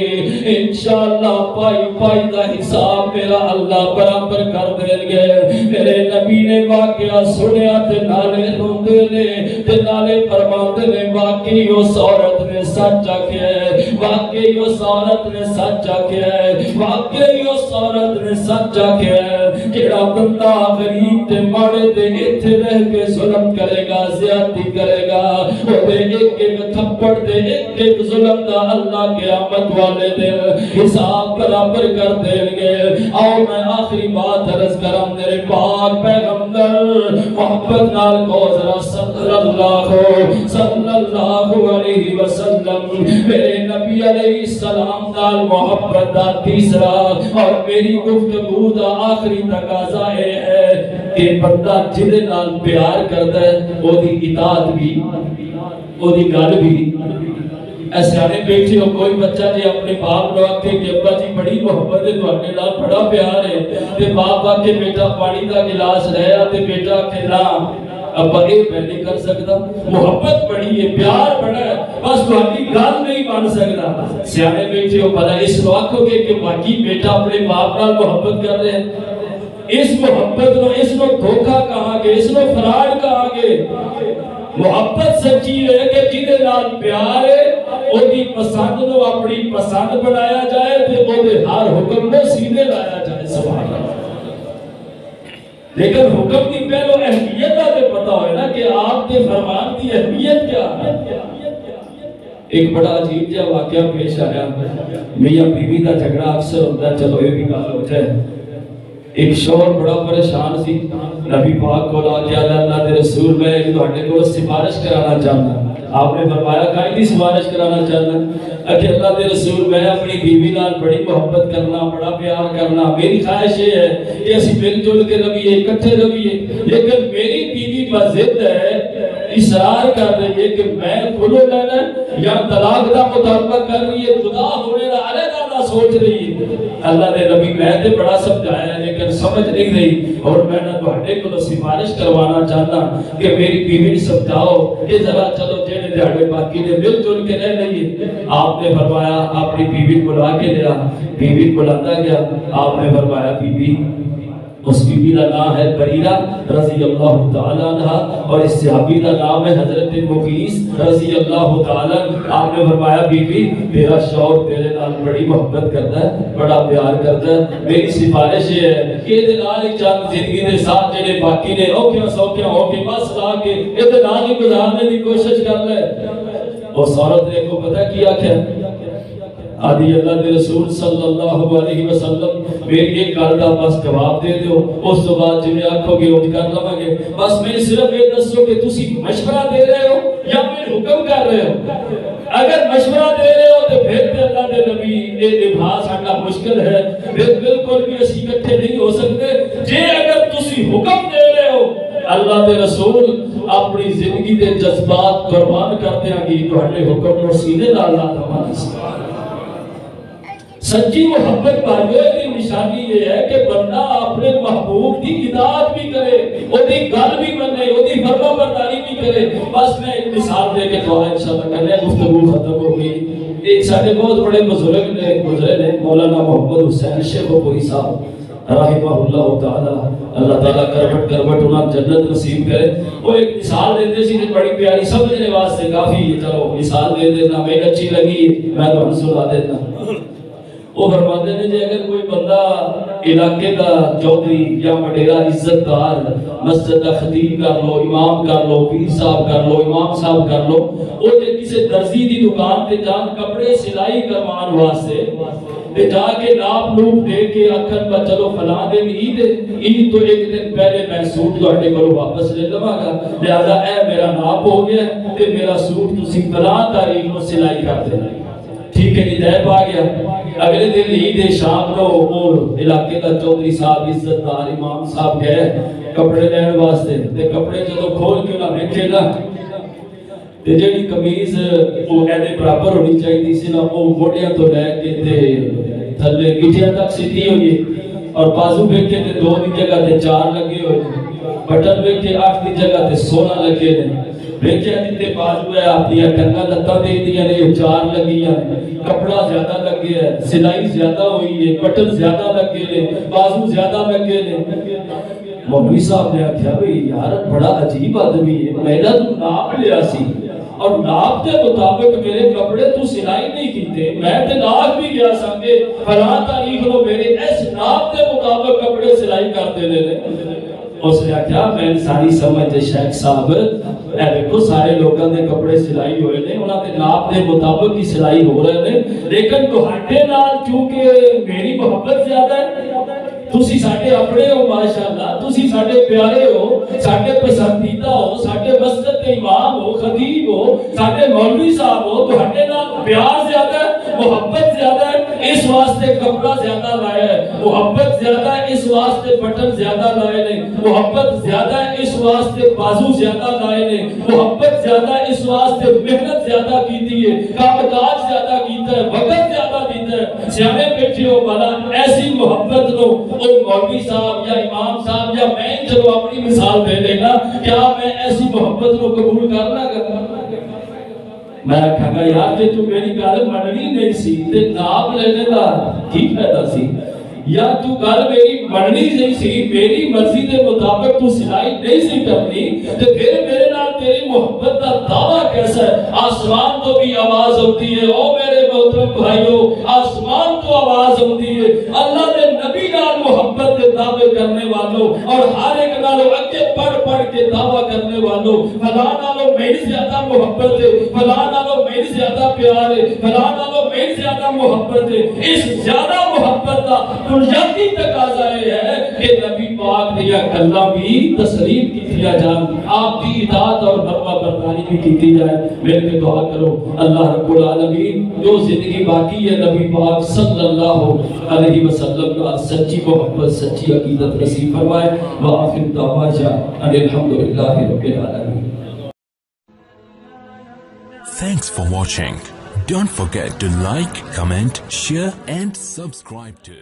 انشاءاللہ پائی دا حساب میرا اللہ برابر کر دیں گے میرے نبی نے واقعہ سنیا تے نالے روندے نے تے نالے فرماتے نے واقعی اس عورت نے سچ آکھیا ہے واقعی اس عورت نے سچ آکھیا ہے واقعی اس عورت نے سچ آکھیا ہے جڑا بندہ غریب تے ماڑے تے ایتھے رہ کے ظلم کرے گا زیادتی کرے گا وہ دے ایک ایک تھپڑ دے ایک ایک ظلم دا اللہ قیامت والے دن حساب برابر کر دیں گے آؤ میں آخری بات عرض کرم میرے پاک پیغمبر محبت نال کو ذرا صلی اللہ علیہ وسلم میرے نبی نبی علیہ السلام نال محبت دا تیسرا اور میری گفتگو دا آخری تقاضا ہے کہ بندہ جدے نال پیار کرتا ہے او دی اطاعت بھی او دی گل بھی ایسے آنے بیٹھے ہو کوئی بچہ جی اپنے باپ لوگ کے کہ ابا جی بڑی محبت ہے تو اپنے نال بڑا پیار ہے تے باپ آ کے بیٹا پانی دا گلاس رہا تے بیٹا کہ نا ابا اے میں نہیں کر سکتا محبت بڑی ہے پیار بڑا ہے بس تہاڈی گل نہیں بن سکتا سیانے بیٹھے ہو پتہ اس کو آکھو گے کہ باقی بیٹا اپنے باپ نال محبت کر رہے ہیں اس محبت نو اس نو دھوکا کہاں گے اس نو فراڈ کہاں گے محبت سچی ہے کہ جدے نال پیار ہے او دی پسند نو اپنی پسند بنایا جائے تے او دے ہر حکم نو سیدھے لایا جائے سبحان اللہ لیکن حکم کی پہلو اہمیت کا تے پتہ ہوئے نا کہ آپ کے فرمان کی اہمیت کیا ہے ایک بڑا عجیب جا واقعہ پیش آیا میاں بیوی کا جھگڑا اکثر ہوتا ہے چلو یہ بھی گل ہو جائے ایک شوہر بڑا پریشان سی نبی پاک کو لا کے اللہ دے رسول میں تہاڈے کول سفارش کرانا چاہتا آپ نے فرمایا کائیں دی سفارش کرانا چاہتا کہ اللہ دے رسول میں اپنی بیوی نال بڑی محبت کرنا بڑا پیار کرنا میری خواہش یہ ہے کہ اسی مل جل کے رہیے اکٹھے رہیے لیکن میری بیوی بضد ہے اصرار کر رہی ہے کہ میں کھلو لینا یا طلاق دا مطالبہ کر رہی ہے جدا ہونے دا علیحدہ سوچ رہی ہے اللہ نے نبی میں تے بڑا سمجھایا لیکن سمجھ نہیں رہی اور میں نہ تہاڈے کو سفارش کروانا چاہتا کہ میری بیوی سمجھاؤ کہ ذرا چلو جڑے دیہاڑے باقی نے مل جل کے رہ لئیے آپ نے فرمایا اپنی بیوی بلا کے لیا بیوی بلاتا گیا آپ نے فرمایا بیوی اس بیوی کا نام ہے بریرہ رضی اللہ تعالیٰ عنہ اور اس صحابی کا نام ہے حضرت مغیث رضی اللہ تعالیٰ آپ نے فرمایا بیوی تیرا شوہر تیرے نال بڑی محبت کرتا ہے بڑا پیار کرتا ہے میری سفارش یہ ہے کہ یہ نال ہی چند زندگی دے ساتھ جڑے باقی نے اوکھیاں سوکھیاں ہو کے بس لا کے یہ نال ہی گزارنے کی کوشش کر لے اس عورت نے کو پتہ کیا کیا آدھی اللہ دے رسول صلی اللہ علیہ وسلم میری ایک گل دا بس جواب دے دیو اس تو بعد جویں آکھو گے اونج کر لواں گے بس میں صرف یہ دسو کہ تسی مشورہ دے رہے ہو یا پھر حکم کر رہے ہو اگر مشورہ دے رہے ہو تو پھر تے اللہ دے نبی یہ نبھا سکنا مشکل ہے پھر بالکل بھی اسی اکٹھے نہیں ہو سکتے جے اگر تسی حکم دے رہے ہو اللہ دے رسول اپنی زندگی دے جذبات قربان کرتے ہیں کہ تہاڈے حکم نو سیدھے نال نہ دھمانا سچی محبت بھائیو کی نشانی یہ ہے کہ بندہ اپنے محبوب کی اطاعت بھی کرے وہ دی گل بھی منے وہ دی فرما برداری بھی کرے بس میں ایک مثال دے کے دعا انشاءاللہ کرنے گفتگو ختم ہو گئی ایک سارے بہت بڑے بزرگ نے گزرے نے مولانا محمد حسین شیخ پوری صاحب رحمہ اللہ تعالی اللہ تعالیٰ کروٹ کروٹ انہاں جنت نصیب کرے وہ ایک مثال دیتے سی بڑی پیاری سمجھنے واسطے کافی چلو مثال دے دینا میں اچھی لگی میں تو سنا دیتا وہ فرماتے ہیں کہ اگر کوئی بندہ علاقے کا چودھری یا وڈیرا عزت دار مسجد کا خطیب کر لو امام کر لو پیر صاحب کر لو امام صاحب کر لو وہ جے کسی درزی دی دکان تے جان کپڑے سلائی کرمان واسطے تے جا کے ناپ نوپ دے کے اکھن با چلو فلاں دن عید تو ایک دن پہلے میں سوٹ تہاڈے کولوں واپس لے لواں گا لہذا اے میرا ناپ ہو گیا تے میرا سوٹ تسی فلاں تاریخ نو سلائی کر دینا ٹھیک ہے نیب آ گیا اگلے دن عید شام کو وہ علاقے کا چودھری صاحب عزت دار امام صاحب گئے کپڑے لین واسطے تے کپڑے جدو کھول کے انہاں ویکھے نا تے جڑی قمیض وہ ایدے برابر ہونی چاہیے سی نا وہ موڑیاں تو لے کے تے تھلے گٹھیاں تک سیدھی ہوئی اور بازو ویکھے تے 2 دی جگہ تے 4 لگے ہوئے بٹن ویکھے 8 دی جگہ تے 16 لگے نے ویکھے جتے بازو ہے اپنی ٹنگا لتا دے دیا نے 4 لگی ہیں کپڑا زیادہ لگے ہے سلائی زیادہ ہوئی ہے بٹن زیادہ لگے نے بازو زیادہ لگے نے مولوی صاحب نے کہا بھئی یار بڑا عجیب آدمی ہے میں نے تو ناپ لیا سی اور ناپ کے مطابق میرے کپڑے تو سلائی نہیں کیتے میں تے ناپ بھی گیا سانگے فلاں تاریخ نو میرے اس ناپ کے مطابق کپڑے سلائی کر دے نے اس نے کہا میں ساری سمجھ شیخ صاحب اے دیکھو سارے لوگوں دے کپڑے سلائی ہوئے نے انہاں دے ناپ دے مطابق ہی سلائی ہو رہے نے لیکن تہاڈے نال چونکہ میری محبت زیادہ ہے تسی ساڈے اپنے ہو ماشاءاللہ تسی ساڈے پیارے ہو ساڈے پسندیدہ ہو ساڈے مسجد کے امام ہو خطیب ہو ساڈے مولوی صاحب ہو تہاڈے نال پیار زیادہ ہے کپڑا زیادہ لایا ہے، محبت زیادہ ہے اس واسطے بٹن زیادہ لائے نے، محبت زیادہ ہے اس واسطے بازو زیادہ لائے نے، محبت زیادہ ہے اس واسطے محنت زیادہ کیتی ہے، کام کاج زیادہ کیتا ہے، وقت زیادہ دیتا ہے۔ سیانے بیٹھے ہو بھلا ایسی محبت نو او مولوی صاحب یا امام صاحب یا میں چلو اپنی مثال دے دینا، کیا میں ایسی محبت نو قبول کرنا کرنا؟ میں کہا یار جے تو میری گل مننی نہیں سی تے نام لینے دا کی فائدہ سی، یا تو گل میری مننی نہیں سی، میری مرضی دے مطابق تو سلائی نہیں سی کرنی، تے پھر میرے نال تیری محبت دا دعویٰ کیسا ہے؟ آسمان تو بھی آواز ہوتی ہے، او میرے محترم بھائیو، آسمان تو آواز ہوتی ہے، اللہ نے نبی نال محبت کے دعوے کرنے والوں اور ہر ایک نالوں اگے پڑھ پڑھ کے دعویٰ کرنے والوں، فلاں نالوں میری زیادہ محبت ہے، فلاں نالوں میری زیادہ پیار ہے، فلاں نالوں میری زیادہ محبت ہے۔ اس زیادہ محبت کا بنیادی تقاضا یہ ہے کہ نبی پاک دیا گلاں بھی تسلیم کیتیا جان، آپ کی اطاعت اور فرما برداری بھی کیتی جائے۔ میرے کے دعا کرو اللہ رب العالمین جو زندگی باقی ہے نبی پاک صلی اللہ علیہ وسلم کا سچی محبت سچی عقیدت نصیب فرمائے۔ وآخر دعوانا ان الحمدللہ رب العالمین۔ Thanks for watching. Don't forget to like, comment, share and subscribe to